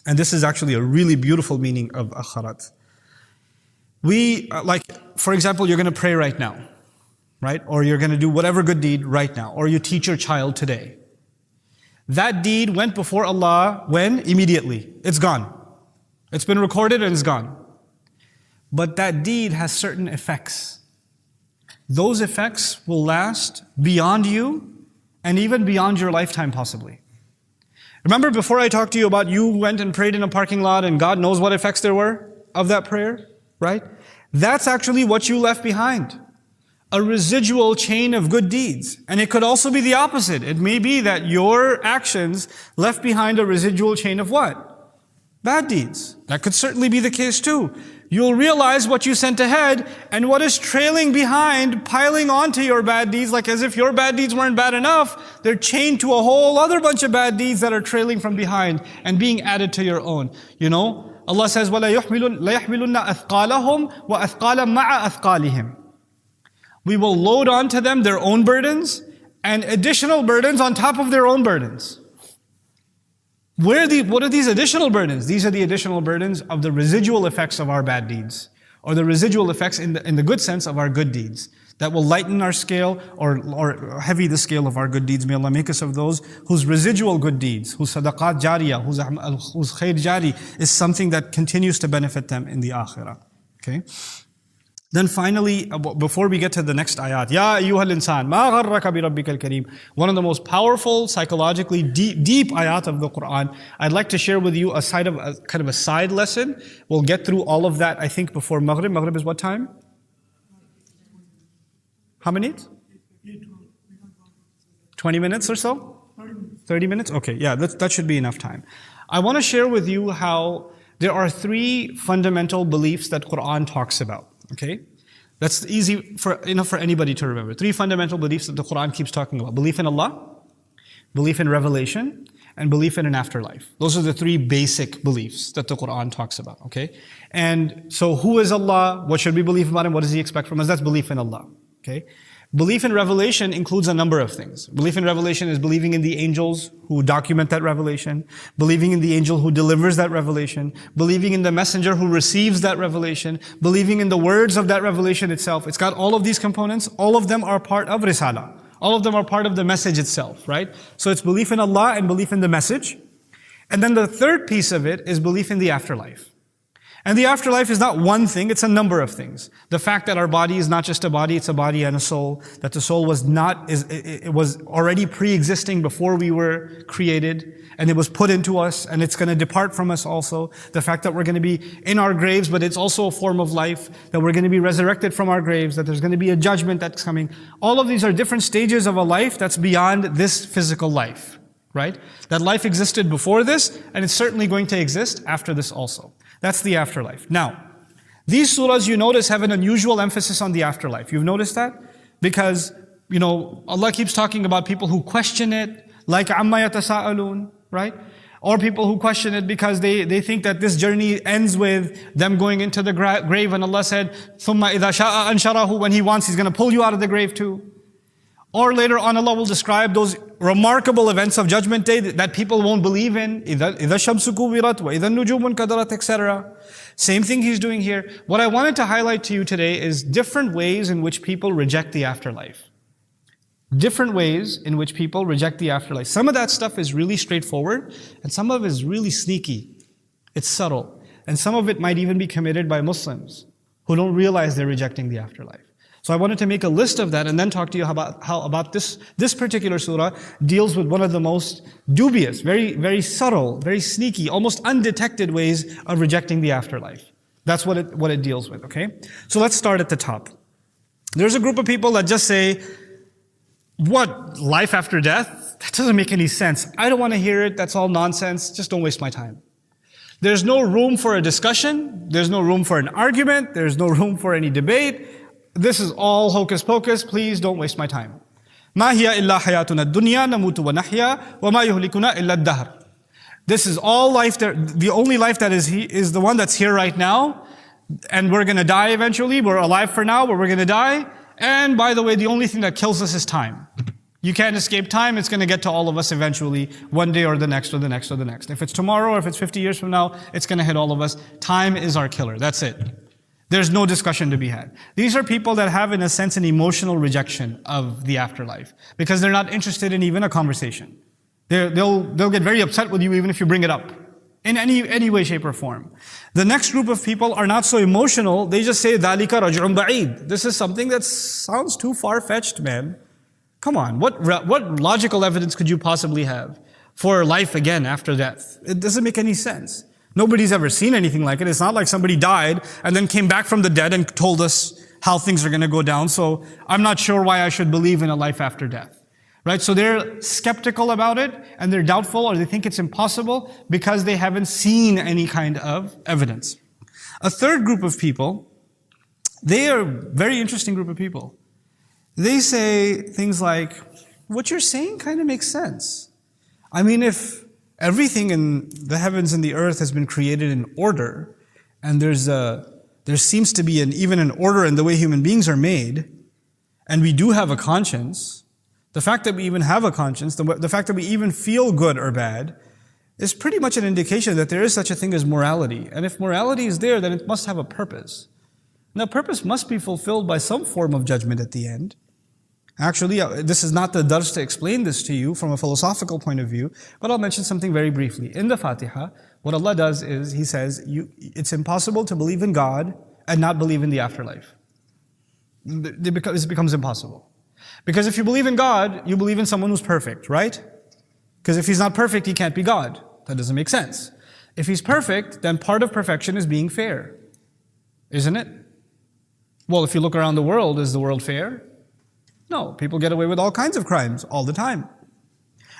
And this is actually a really beautiful meaning of akharat. For example, you're going to pray right now. Right? Or you're going to do whatever good deed right now. Or you teach your child today. That deed went before Allah when? Immediately. It's gone. It's been recorded and it's gone. But that deed has certain effects. Those effects will last beyond you and even beyond your lifetime possibly. Remember before I talked to you about you went and prayed in a parking lot and God knows what effects there were of that prayer, right? That's actually what you left behind. A residual chain of good deeds. And it could also be the opposite. It may be that your actions left behind a residual chain of what? Bad deeds. That could certainly be the case too. you'll realize what you sent ahead and what is trailing behind, piling onto your bad deeds, like as if your bad deeds weren't bad enough. They're chained to a whole other bunch of bad deeds that are trailing from behind and being added to your own. You know, Allah says, وَلَا يَحْمِلُنَّ أَثْقَالَهُمْ وَأَثْقَالًا مَعَ أَثْقَالِهِمْ. We will load onto them their own burdens and additional burdens on top of their own burdens. What are these additional burdens? These are the additional burdens of the residual effects of our bad deeds, or the residual effects in the good sense of our good deeds, that will lighten our scale or heavy the scale of our good deeds. May Allah make us of those whose residual good deeds, whose sadaqat jariyah, whose khair jari is something that continues to benefit them in the akhirah. Okay? Then finally, before we get to the next ayat, Ya ayyuhal insan, ma gharraka bi rabbikal kareem. One of the most powerful, psychologically deep ayat of the Quran. I'd like to share with you a kind of a side lesson. We'll get through all of that, I think, before Maghrib. Maghrib is what time? How many? 20 minutes or so? 30 minutes? Okay, yeah, that should be enough time. I want to share with you how there are three fundamental beliefs that Quran talks about. Okay? That's easy for anybody to remember. Three fundamental beliefs that the Quran keeps talking about. Belief in Allah, belief in revelation, and belief in an afterlife. Those are the three basic beliefs that the Quran talks about. Okay? And so who is Allah? What should we believe about Him? What does He expect from us? That's belief in Allah. Okay? Belief in revelation includes a number of things. Belief in revelation is believing in the angels who document that revelation, believing in the angel who delivers that revelation, believing in the messenger who receives that revelation, believing in the words of that revelation itself. It's got all of these components. All of them are part of Risala. All of them are part of the message itself, right? So it's belief in Allah and belief in the message. And then the third piece of it is belief in the afterlife. And the afterlife is not one thing, it's a number of things. The fact that our body is not just a body, it's a body and a soul. That the soul was it was already pre-existing before we were created. And it was put into us, and it's going to depart from us also. The fact that we're going to be in our graves, but it's also a form of life. That we're going to be resurrected from our graves. That there's going to be a judgment that's coming. All of these are different stages of a life that's beyond this physical life. Right? That life existed before this, and it's certainly going to exist after this also. That's the afterlife. Now, these surahs, you notice, have an unusual emphasis on the afterlife. You've noticed that? Because, Allah keeps talking about people who question it, like عَمَّا يَتَسَاءَلُونَ, right? Or people who question it because they think that this journey ends with them going into the grave, and Allah said, ثُمَّ إِذَا شَاءَ أَنْشَرَهُ, when He wants, He's going to pull you out of the grave too. Or later on, Allah will describe those remarkable events of Judgment Day that people won't believe in. إِذَا الشَّمْسُ كُوِّرَتْ وَإِذَا النُّجُومُ انْكَدَرَتْ, etc. Same thing He's doing here. What I wanted to highlight to you today is different ways in which people reject the afterlife. Different ways in which people reject the afterlife. Some of that stuff is really straightforward, and some of it is really sneaky. It's subtle. And some of it might even be committed by Muslims who don't realize they're rejecting the afterlife. So I wanted to make a list of that and then talk to you about this particular surah deals with one of the most dubious, very, very subtle, very sneaky, almost undetected ways of rejecting the afterlife. That's what it deals with, okay? So let's start at the top. There's a group of people that just say, what, life after death? That doesn't make any sense. I don't want to hear it. That's all nonsense. Just don't waste my time. There's no room for a discussion. There's no room for an argument. There's no room for any debate. This is all hocus pocus. Please don't waste my time. ما هي إلا حياتنا الدنيا نموت ونحيا وما يهلكنا إلا الدهر. This is all life. The only life that is the one that's here right now. And we're going to die eventually. We're alive for now, but we're going to die. And by the way, the only thing that kills us is time. You can't escape time. It's going to get to all of us eventually, one day or the next or the next or the next. If it's tomorrow or if it's 50 years from now, it's going to hit all of us. Time is our killer. That's it. There's no discussion to be had. These are people that have, in a sense, an emotional rejection of the afterlife because they're not interested in even a conversation. They'll get very upset with you even if you bring it up in any way, shape, or form. The next group of people are not so emotional. They just say, ذَلِكَ رَجْعٌ بَعِيدٌ. This is something that sounds too far-fetched, man. Come on, what logical evidence could you possibly have for life again after death? It doesn't make any sense. Nobody's ever seen anything like it. It's not like somebody died and then came back from the dead and told us how things are going to go down. So I'm not sure why I should believe in a life after death. Right? So they're skeptical about it and they're doubtful or they think it's impossible because they haven't seen any kind of evidence. A third group of people, they are a very interesting group of people. They say things like, what you're saying kind of makes sense. I mean, if everything in the heavens and the earth has been created in order, and there seems to be even an order in the way human beings are made, and we do have a conscience, the fact that we even have a conscience, the fact that we even feel good or bad, is pretty much an indication that there is such a thing as morality. And if morality is there, then it must have a purpose. And that purpose must be fulfilled by some form of judgment at the end. Actually, this is not the dars to explain this to you from a philosophical point of view, but I'll mention something very briefly. In the Fatiha, what Allah does is, He says, it's impossible to believe in God and not believe in the afterlife. It becomes impossible. Because if you believe in God, you believe in someone who's perfect, right? Because if He's not perfect, He can't be God. That doesn't make sense. If He's perfect, then part of perfection is being fair. Isn't it? Well, if you look around the world, is the world fair? No, people get away with all kinds of crimes all the time.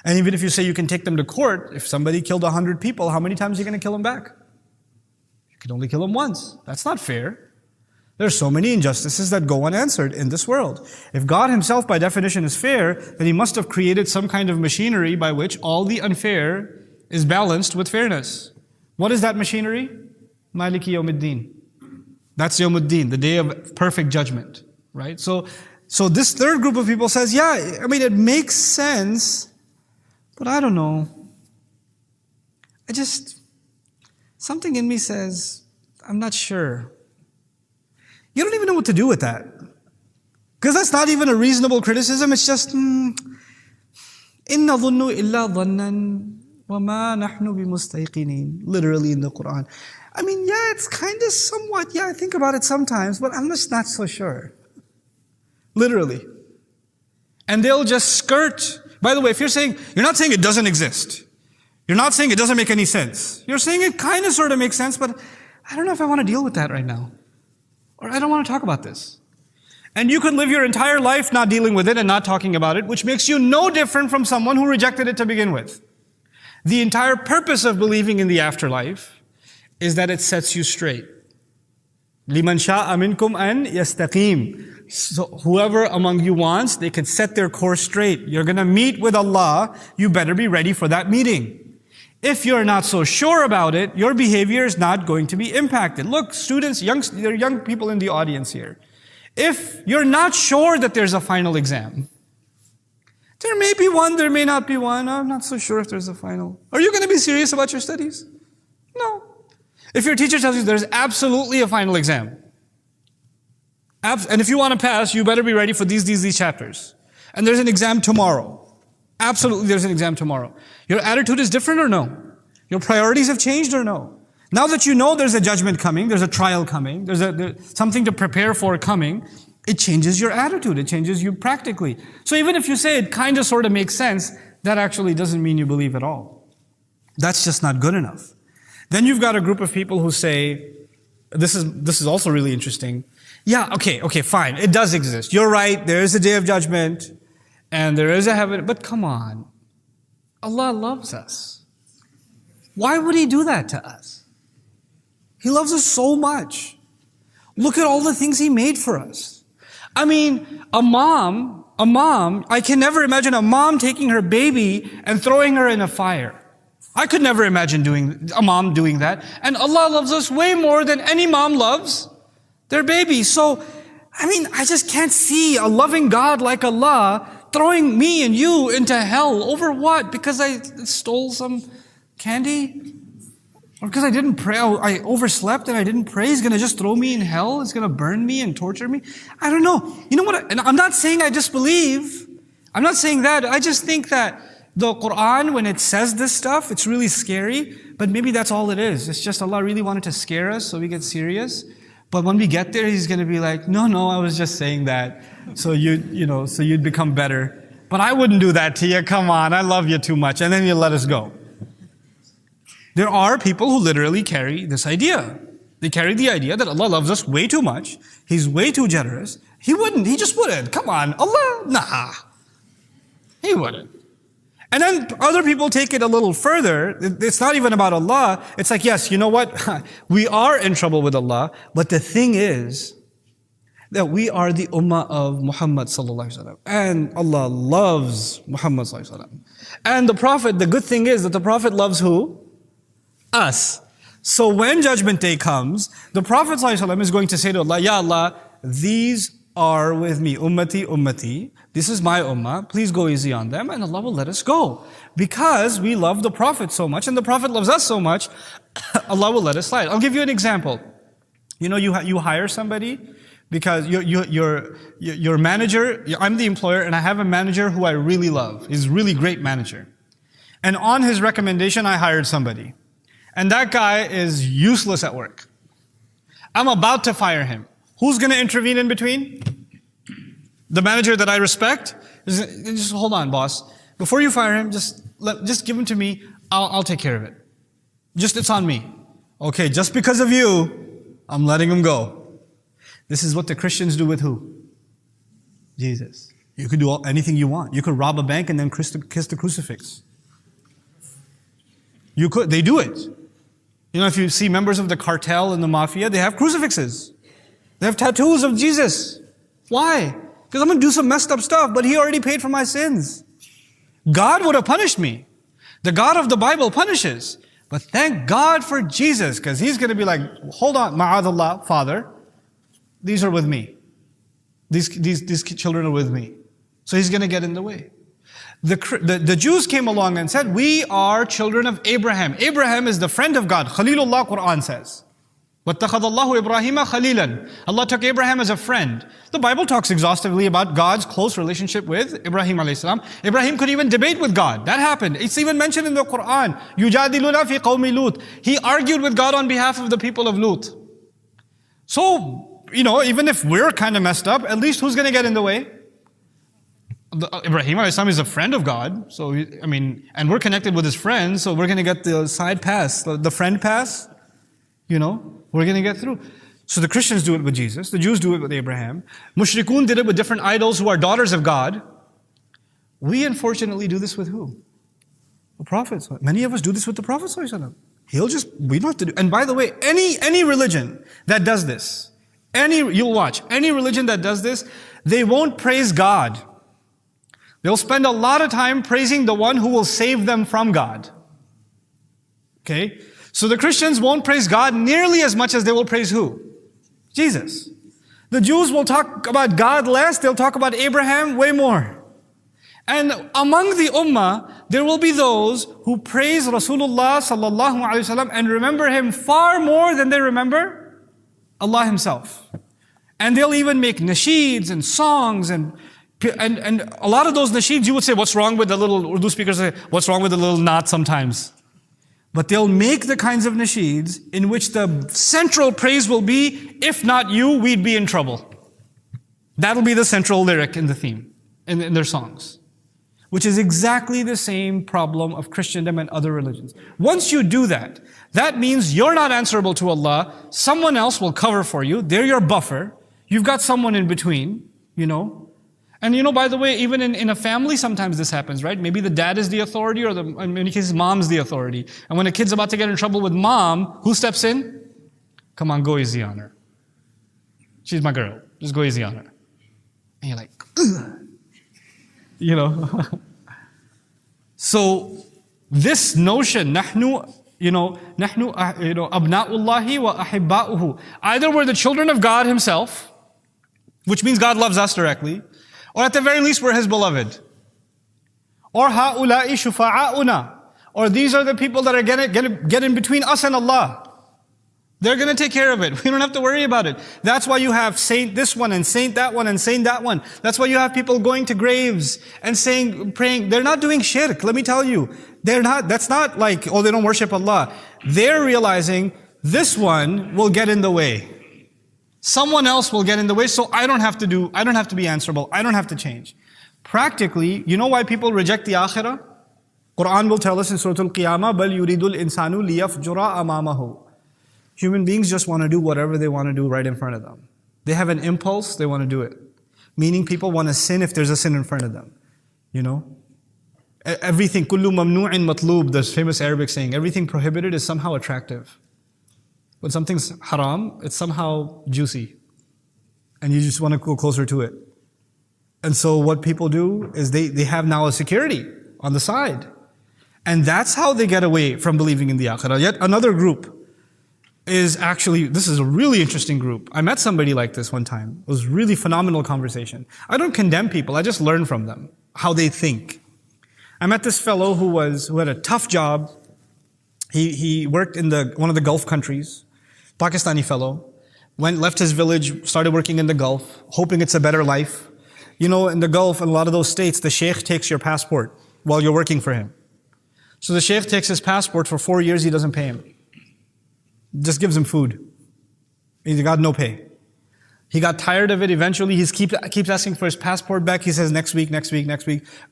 And even if you say you can take them to court, if somebody killed 100 people, how many times are you going to kill them back? You can only kill them once. That's not fair. There are so many injustices that go unanswered in this world. If God Himself, by definition, is fair, then He must have created some kind of machinery by which all the unfair is balanced with fairness. What is that machinery? Maliki Yawmiddin. That's Yawmuddin, the day of perfect judgment, right? So this third group of people says, yeah, I mean, it makes sense, but I don't know. Something in me says, I'm not sure. You don't even know what to do with that. Because that's not even a reasonable criticism. It's just, إِنَّ ظُنُّ إِلَّا ظَنًّا وَمَا نَحْنُ بِمُسْتَيْقِنِينَ. Literally in the Quran. I mean, yeah, it's kind of somewhat, yeah, I think about it sometimes, but I'm just not so sure. Literally. And they'll just skirt. By the way, if you're not saying it doesn't exist. You're not saying it doesn't make any sense. You're saying it kind of sort of makes sense, but I don't know if I want to deal with that right now. Or I don't want to talk about this. And you could live your entire life not dealing with it and not talking about it, which makes you no different from someone who rejected it to begin with. The entire purpose of believing in the afterlife is that it sets you straight. لِمَنْ شَاءَ مِنْكُمْ أَنْ يَسْتَقِيمُ. So whoever among you wants, they can set their course straight. You're going to meet with Allah. You better be ready for that meeting. If you're not so sure about it, your behavior is not going to be impacted. Look, students, there are young people in the audience here. If you're not sure that there's a final exam, there may be one, there may not be one. I'm not so sure if there's a final. Are you going to be serious about your studies? No. If your teacher tells you there's absolutely a final exam, and if you want to pass, you better be ready for these chapters. And there's an exam tomorrow. Absolutely, there's an exam tomorrow. Your attitude is different or no? Your priorities have changed or no? Now that you know there's a judgment coming, there's a trial coming, there's something to prepare for coming, it changes your attitude, it changes you practically. So even if you say it kind of sort of makes sense, that actually doesn't mean you believe at all. That's just not good enough. Then you've got a group of people who say, this is also really interesting. Yeah, okay, fine. It does exist. You're right. There is a day of judgment and there is a heaven. But come on. Allah loves us. Why would He do that to us? He loves us so much. Look at all the things He made for us. I mean, a mom, I can never imagine a mom taking her baby and throwing her in a fire. I could never imagine a mom doing that. And Allah loves us way more than any mom loves their baby. So, I mean, I just can't see a loving God like Allah throwing me and you into hell over what? Because I stole some candy? Or because I didn't pray, I overslept and I didn't pray, He's going to just throw me in hell? He's going to burn me and torture me? I don't know. You know what? And I'm not saying I disbelieve. I'm not saying that. I just think that the Quran, when it says this stuff, it's really scary. But maybe that's all it is. It's just Allah really wanted to scare us so we get serious. But when we get there, He's going to be like, no, I was just saying that. So so you'd become better. But I wouldn't do that to you. Come on, I love you too much. And then He'll let us go. There are people who literally carry this idea. They carry the idea that Allah loves us way too much. He's way too generous. He just wouldn't. Come on, Allah, nah. He wouldn't. And then other people take it a little further. It's not even about Allah. It's like, yes, you know what? We are in trouble with Allah. But the thing is that we are the ummah of Muhammad sallallahu alaihi wasallam. And Allah loves Muhammad sallallahu alaihi wasallam. And the Prophet, the good thing is that the Prophet loves who? Us. So when Judgment Day comes, the Prophet sallallahu alaihi wasallam is going to say to Allah, Ya Allah, these are with me, ummati, ummati. This is my ummah. Please go easy on them. And Allah will let us go. Because we love the Prophet so much and the Prophet loves us so much, Allah will let us slide. I'll give you an example. You know, you hire somebody because your manager, I'm the employer and I have a manager who I really love. He's a really great manager. And on his recommendation, I hired somebody. And that guy is useless at work. I'm about to fire him. Who's going to intervene in between? The manager that I respect? Just hold on, boss. Before you fire him, just give him to me. I'll take care of it. It's on me. Okay, just because of you, I'm letting him go. This is what the Christians do with who? Jesus. You could do anything you want. You could rob a bank and then kiss the crucifix. You could. They do it. You know, if you see members of the cartel and the mafia, they have crucifixes. They have tattoos of Jesus. Why? Because I'm going to do some messed up stuff, but He already paid for my sins. God would have punished me. The God of the Bible punishes. But thank God for Jesus, because He's going to be like, hold on, ma'adallah, Father, these are with me. These children are with me. So He's going to get in the way. The Jews came along and said, we are children of Abraham. Abraham is the friend of God. Khalilullah, Quran says. وَاتَّخَذَ اللَّهُ إِبْرَاهِيمَ خَلِيلًا. Allah took Abraham as a friend. The Bible talks exhaustively about God's close relationship with Ibrahim alayhi salam. Ibrahim could even debate with God. That happened. It's even mentioned in the Quran. يُجَادِلُونَ فِي قَوْمِ لُوط. He argued with God on behalf of the people of Lut. So, you know, even if we're kind of messed up, at least who's going to get in the way? Ibrahim alayhi salam is a friend of God. So, and we're connected with his friends, so we're going to get the side pass, the friend pass. You know, we're going to get through. So the Christians do it with Jesus. The Jews do it with Abraham. Mushrikun did it with different idols who are daughters of God. We unfortunately do this with who? The Prophet. Many of us do this with the Prophet. We don't have to do. And by the way, any religion that does this, you'll watch, any religion that does this, they won't praise God. They'll spend a lot of time praising the one who will save them from God. Okay? So the Christians won't praise God nearly as much as they will praise who? Jesus. The Jews will talk about God less, they'll talk about Abraham way more. And among the ummah, there will be those who praise Rasulullah sallallahu alaihi wasallam and remember him far more than they remember Allah Himself. And they'll even make nasheeds and songs and a lot of those nasheeds, you would say, what's wrong with the little, Urdu speakers say, what's wrong with the little knot sometimes? But they'll make the kinds of nasheeds in which the central praise will be, if not you, we'd be in trouble. That'll be the central lyric in the theme, in their songs. Which is exactly the same problem of Christendom and other religions. Once you do that, that means you're not answerable to Allah. Someone else will cover for you. They're your buffer. You've got someone in between, you know. And you know, by the way, even in a family, sometimes this happens, right? Maybe the dad is the authority, or in many cases, mom's the authority. And when a kid's about to get in trouble with mom, who steps in? Come on, go easy on her. She's my girl. Just go easy on her. And you're like, ugh. You know. So this notion, nahnu abna'ullahi wa ahibba'uhu. Either we're the children of God Himself, which means God loves us directly, or at the very least, we're His beloved. Or ha'ula'i shufa'a'una. Or these are the people that are going to get in between us and Allah. They're going to take care of it. We don't have to worry about it. That's why you have saint this one and saint that one and saint that one. That's why you have people going to graves and praying. They're not doing shirk, let me tell you. That's not like, oh, they don't worship Allah. They're realizing this one will get in the way. Someone else will get in the way, so I don't have to be answerable. I don't have to change. Practically, you know why people reject the akhirah? Quran will tell us in Surah Al-Qiyamah, بَلْ يُرِيدُ الْإِنسَانُ لِيَفْجُرَ أَمَامَهُ. Human beings just want to do whatever they want to do right in front of them. They have an impulse, they want to do it. Meaning people want to sin if there's a sin in front of them. You know? Everything, kullu mamnu'in matlub, the famous Arabic saying, everything prohibited is somehow attractive. When something's haram, it's somehow juicy. And you just want to go closer to it. And so what people do is they have now a security on the side. And that's how they get away from believing in the akhirah. Yet another group is actually, this is a really interesting group. I met somebody like this one time. It was a really phenomenal conversation. I don't condemn people, I just learn from them, how they think. I met this fellow who had a tough job. He worked in one of the Gulf countries, Pakistani fellow. Left his village, started working in the Gulf, hoping it's a better life. You know, in the Gulf, in a lot of those states, the sheikh takes your passport while you're working for him. So the sheikh takes his passport for 4 years, he doesn't pay him. Just gives him food. He's got no pay. He got tired of it. Eventually, he keeps asking for his passport back. He says, next week.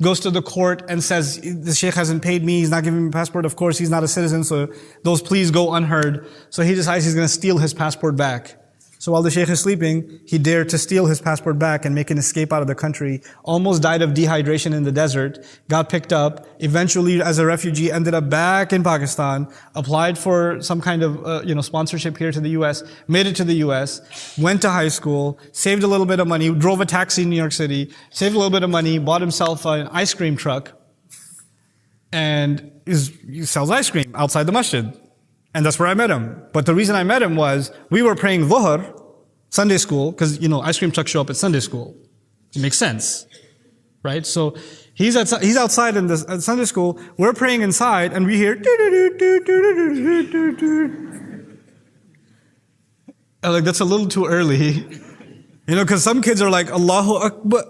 Goes to the court and says, the sheikh hasn't paid me. He's not giving me a passport. Of course, he's not a citizen, so those pleas go unheard. So he decides he's going to steal his passport back. So while the sheikh is sleeping, he dared to steal his passport back and make an escape out of the country. Almost died of dehydration in the desert. Got picked up. Eventually, as a refugee, ended up back in Pakistan. Applied for some kind of sponsorship here to the U.S. Made it to the U.S. Went to high school. Saved a little bit of money. Drove a taxi in New York City. Saved a little bit of money. Bought himself an ice cream truck. And he sells ice cream outside the masjid. And that's where I met him. But the reason I met him was, we were praying dhuhr, Sunday school, because, ice cream trucks show up at Sunday school. It makes sense, right? So he's outside in the Sunday school, we're praying inside, and we hear, like, that's a little too early. Because some kids are like, Allahu Akbar,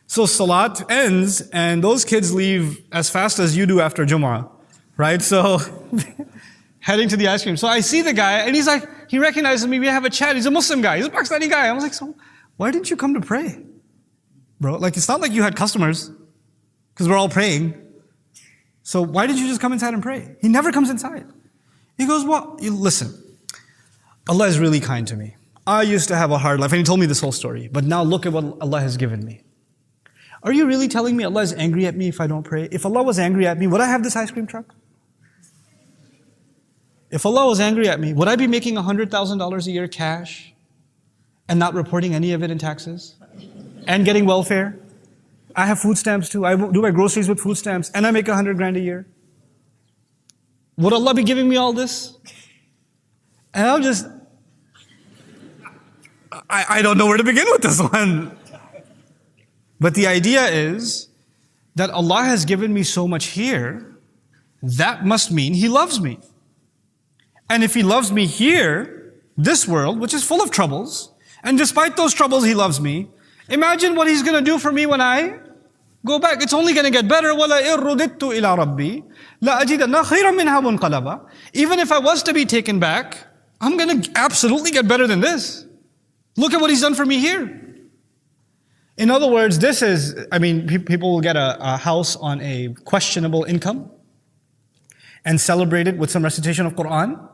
So Salat ends, and those kids leave as fast as you do after Jumu'ah, right? So, heading to the ice cream. So I see the guy, and he's like, he recognizes me, we have a chat, he's a Muslim guy, he's a Pakistani guy. I was like, so why didn't you come to pray? Bro, it's not like you had customers, because we're all praying. So why did you just come inside and pray? He never comes inside. He goes, listen, Allah is really kind to me. I used to have a hard life, and he told me this whole story, but now look at what Allah has given me. Are you really telling me Allah is angry at me if I don't pray? If Allah was angry at me, would I have this ice cream truck? If Allah was angry at me, would I be making $100,000 a year cash and not reporting any of it in taxes? And getting welfare? I have food stamps too. I do my groceries with food stamps and I make $100,000 a year. Would Allah be giving me all this? And I don't know where to begin with this one. But the idea is that Allah has given me so much here, that must mean He loves me. And if He loves me here, this world, which is full of troubles, and despite those troubles He loves me, imagine what He's going to do for me when I go back. It's only going to get better. وَلَئِن رُدِدتُّ إِلَىٰ رَبِّي لَأَجِدَنَّ خَيْرًا مِنْهَا مُنْقَلَبًا. Even if I was to be taken back, I'm going to absolutely get better than this. Look at what He's done for me here. In other words, people will get a house on a questionable income and celebrate it with some recitation of Quran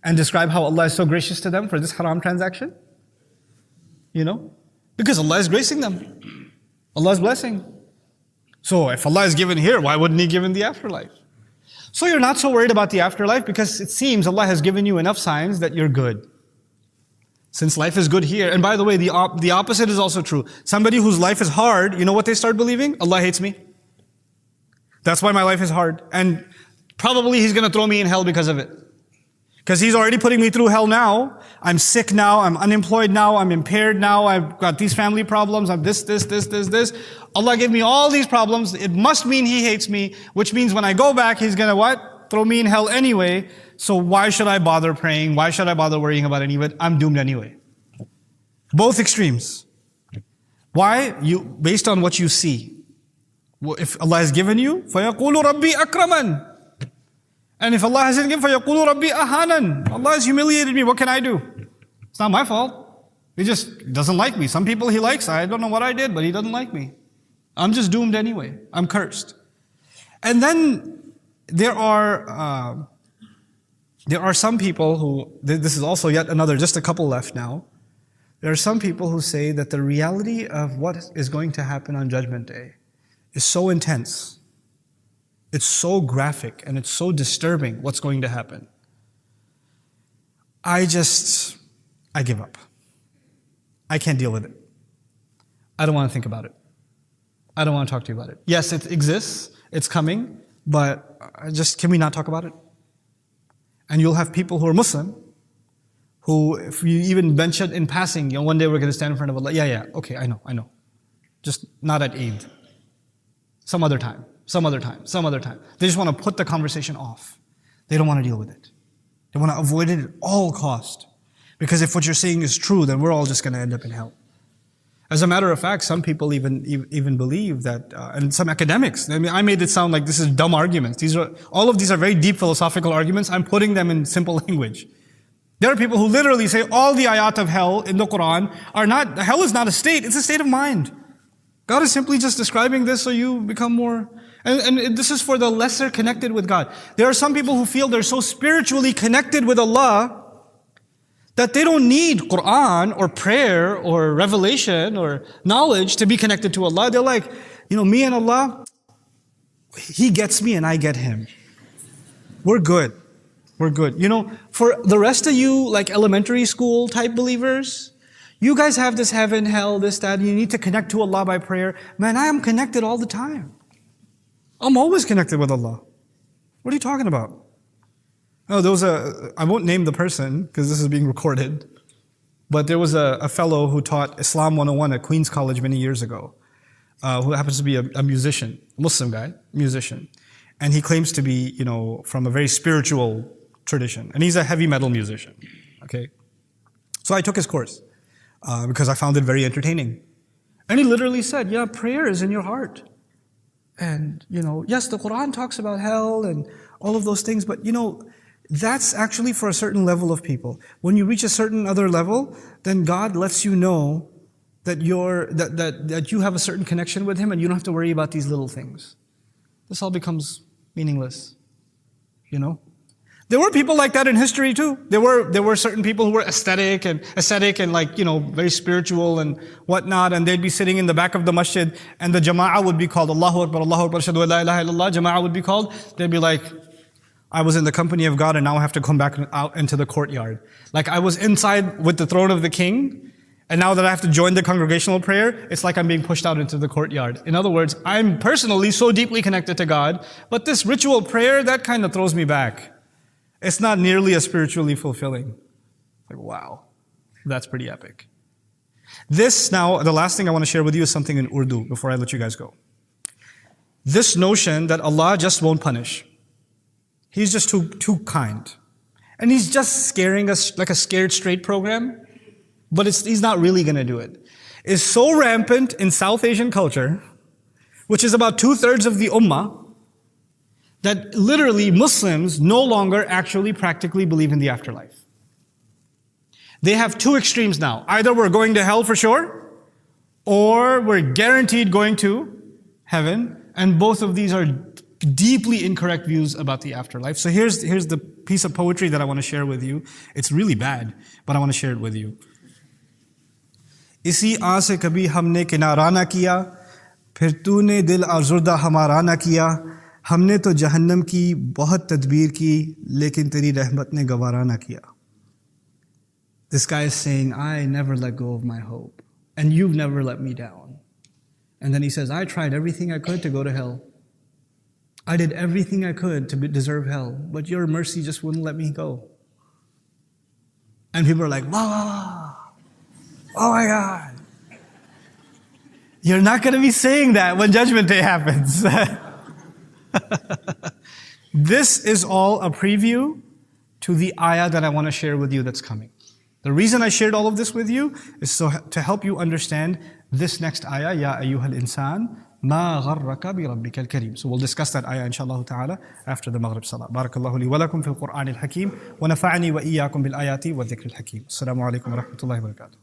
and describe how Allah is so gracious to them for this haram transaction. Because Allah is gracing them. Allah is blessing. So if Allah is given here, why wouldn't He give in the afterlife? So you're not so worried about the afterlife because it seems Allah has given you enough signs that you're good. Since life is good here. And by the way, the opposite is also true. Somebody whose life is hard, you know what they start believing? Allah hates me. That's why my life is hard. And probably He's going to throw me in hell because of it. Because He's already putting me through hell now. I'm sick now. I'm unemployed now. I'm impaired now. I've got these family problems. I'm this. Allah gave me all these problems. It must mean He hates me, which means when I go back, He's going to what? Throw me in hell anyway. So why should I bother praying? Why should I bother worrying about any of it? I'm doomed anyway. Both extremes. Why? Based on what you see. If Allah has given you, فَيَقُولُ رَبِّي أَكْرَمًا. And if Allah hasn't given, فَيَقُولُ رَبِّي أَهَانًا. Allah has humiliated me, what can I do? It's not my fault. He just doesn't like me. Some people He likes, I don't know what I did, but He doesn't like me. I'm just doomed anyway. I'm cursed. And then there are some people who, this is also yet another, just a couple left now. There are some people who say that the reality of what is going to happen on Judgment Day is so intense, it's so graphic, and it's so disturbing what's going to happen. I give up. I can't deal with it. I don't want to think about it. I don't want to talk to you about it. Yes, it exists, it's coming, but can we not talk about it? And you'll have people who are Muslim, who, if you even mention in passing, one day we're going to stand in front of Allah. Yeah, okay, I know. Just not at Eid. Some other time. They just want to put the conversation off. They don't want to deal with it. They want to avoid it at all cost. Because if what you're saying is true, then we're all just going to end up in hell. As a matter of fact, some people even believe that, and some academics, I made it sound like this is dumb arguments. All of these are very deep philosophical arguments. I'm putting them in simple language. There are people who literally say all the ayat of hell in the Quran hell is not a state, it's a state of mind. God is simply just describing this so you become more, and this is for the lesser connected with God. There are some people who feel they're so spiritually connected with Allah that they don't need Quran or prayer or revelation or knowledge to be connected to Allah. They're like, me and Allah, He gets me and I get Him. We're good. For the rest of you, like elementary school type believers, you guys have this heaven, hell, this, that, you need to connect to Allah by prayer. Man, I am connected all the time. I'm always connected with Allah. What are you talking about? Oh, I won't name the person because this is being recorded, but there was a fellow who taught Islam 101 at Queen's College many years ago, who happens to be a musician, Muslim guy, musician. And he claims to be, from a very spiritual tradition. And he's a heavy metal musician, okay? So I took his course because I found it very entertaining. And he literally said, prayer is in your heart. And, yes, the Quran talks about hell and all of those things, but, that's actually for a certain level of people. When you reach a certain other level, then God lets you know that you have a certain connection with Him and you don't have to worry about these little things. This all becomes meaningless. There were people like that in history too. There were certain people who were ascetic and very spiritual and whatnot, and they'd be sitting in the back of the masjid and the jama'ah would be called, Allahu Akbar, Ashhadu an la ilaha illallah, jama'ah would be called. They'd be like, I was in the company of God and now I have to come back out into the courtyard. Like I was inside with the throne of the king, and now that I have to join the congregational prayer, it's like I'm being pushed out into the courtyard. In other words, I'm personally so deeply connected to God, but this ritual prayer, that kind of throws me back. It's not nearly as spiritually fulfilling. Like, wow, that's pretty epic. This now, the last thing I want to share with you is something in Urdu before I let you guys go. This notion that Allah just won't punish. He's just too kind. And He's just scaring us like a scared straight program, but He's not really going to do it. It's so rampant in South Asian culture, which is about 2/3 of the ummah, that literally Muslims no longer actually practically believe in the afterlife. They have two extremes now. Either we're going to hell for sure, or we're guaranteed going to heaven, and both of these are deeply incorrect views about the afterlife. So here's the piece of poetry that I want to share with you. It's really bad, but I want to share it with you. इसी आँ से कभी हमने किनारा ना किया, फिर तूने दिल आज़ुर्दा हमारा ना किया, हमने तो जहन्नम की बहुत तदबीर की, लेकिन तेरी रहमत ने गवारा ना किया. This guy is saying, I never let go of my hope, and you've never let me down. And then he says, I tried everything I could to go to hell. I did everything I could to deserve hell, but your mercy just wouldn't let me go. And people are like, wow, oh my God. You're not going to be saying that when Judgment Day happens. This is all a preview to the ayah that I want to share with you that's coming. The reason I shared all of this with you is so to help you understand this next ayah, Ya ayyuhal insan, ما غرك بربك الكريم. So we'll discuss that ayah inshallah ta'ala after the Maghrib Salah. Barakallahu li wa lakum fil Qur'an al-Hakim wa nafa'ani wa iyyakum bil ayati wa dhikr al-Hakim. Assalamu alaikum wa rahmatullahi wa barakatuh.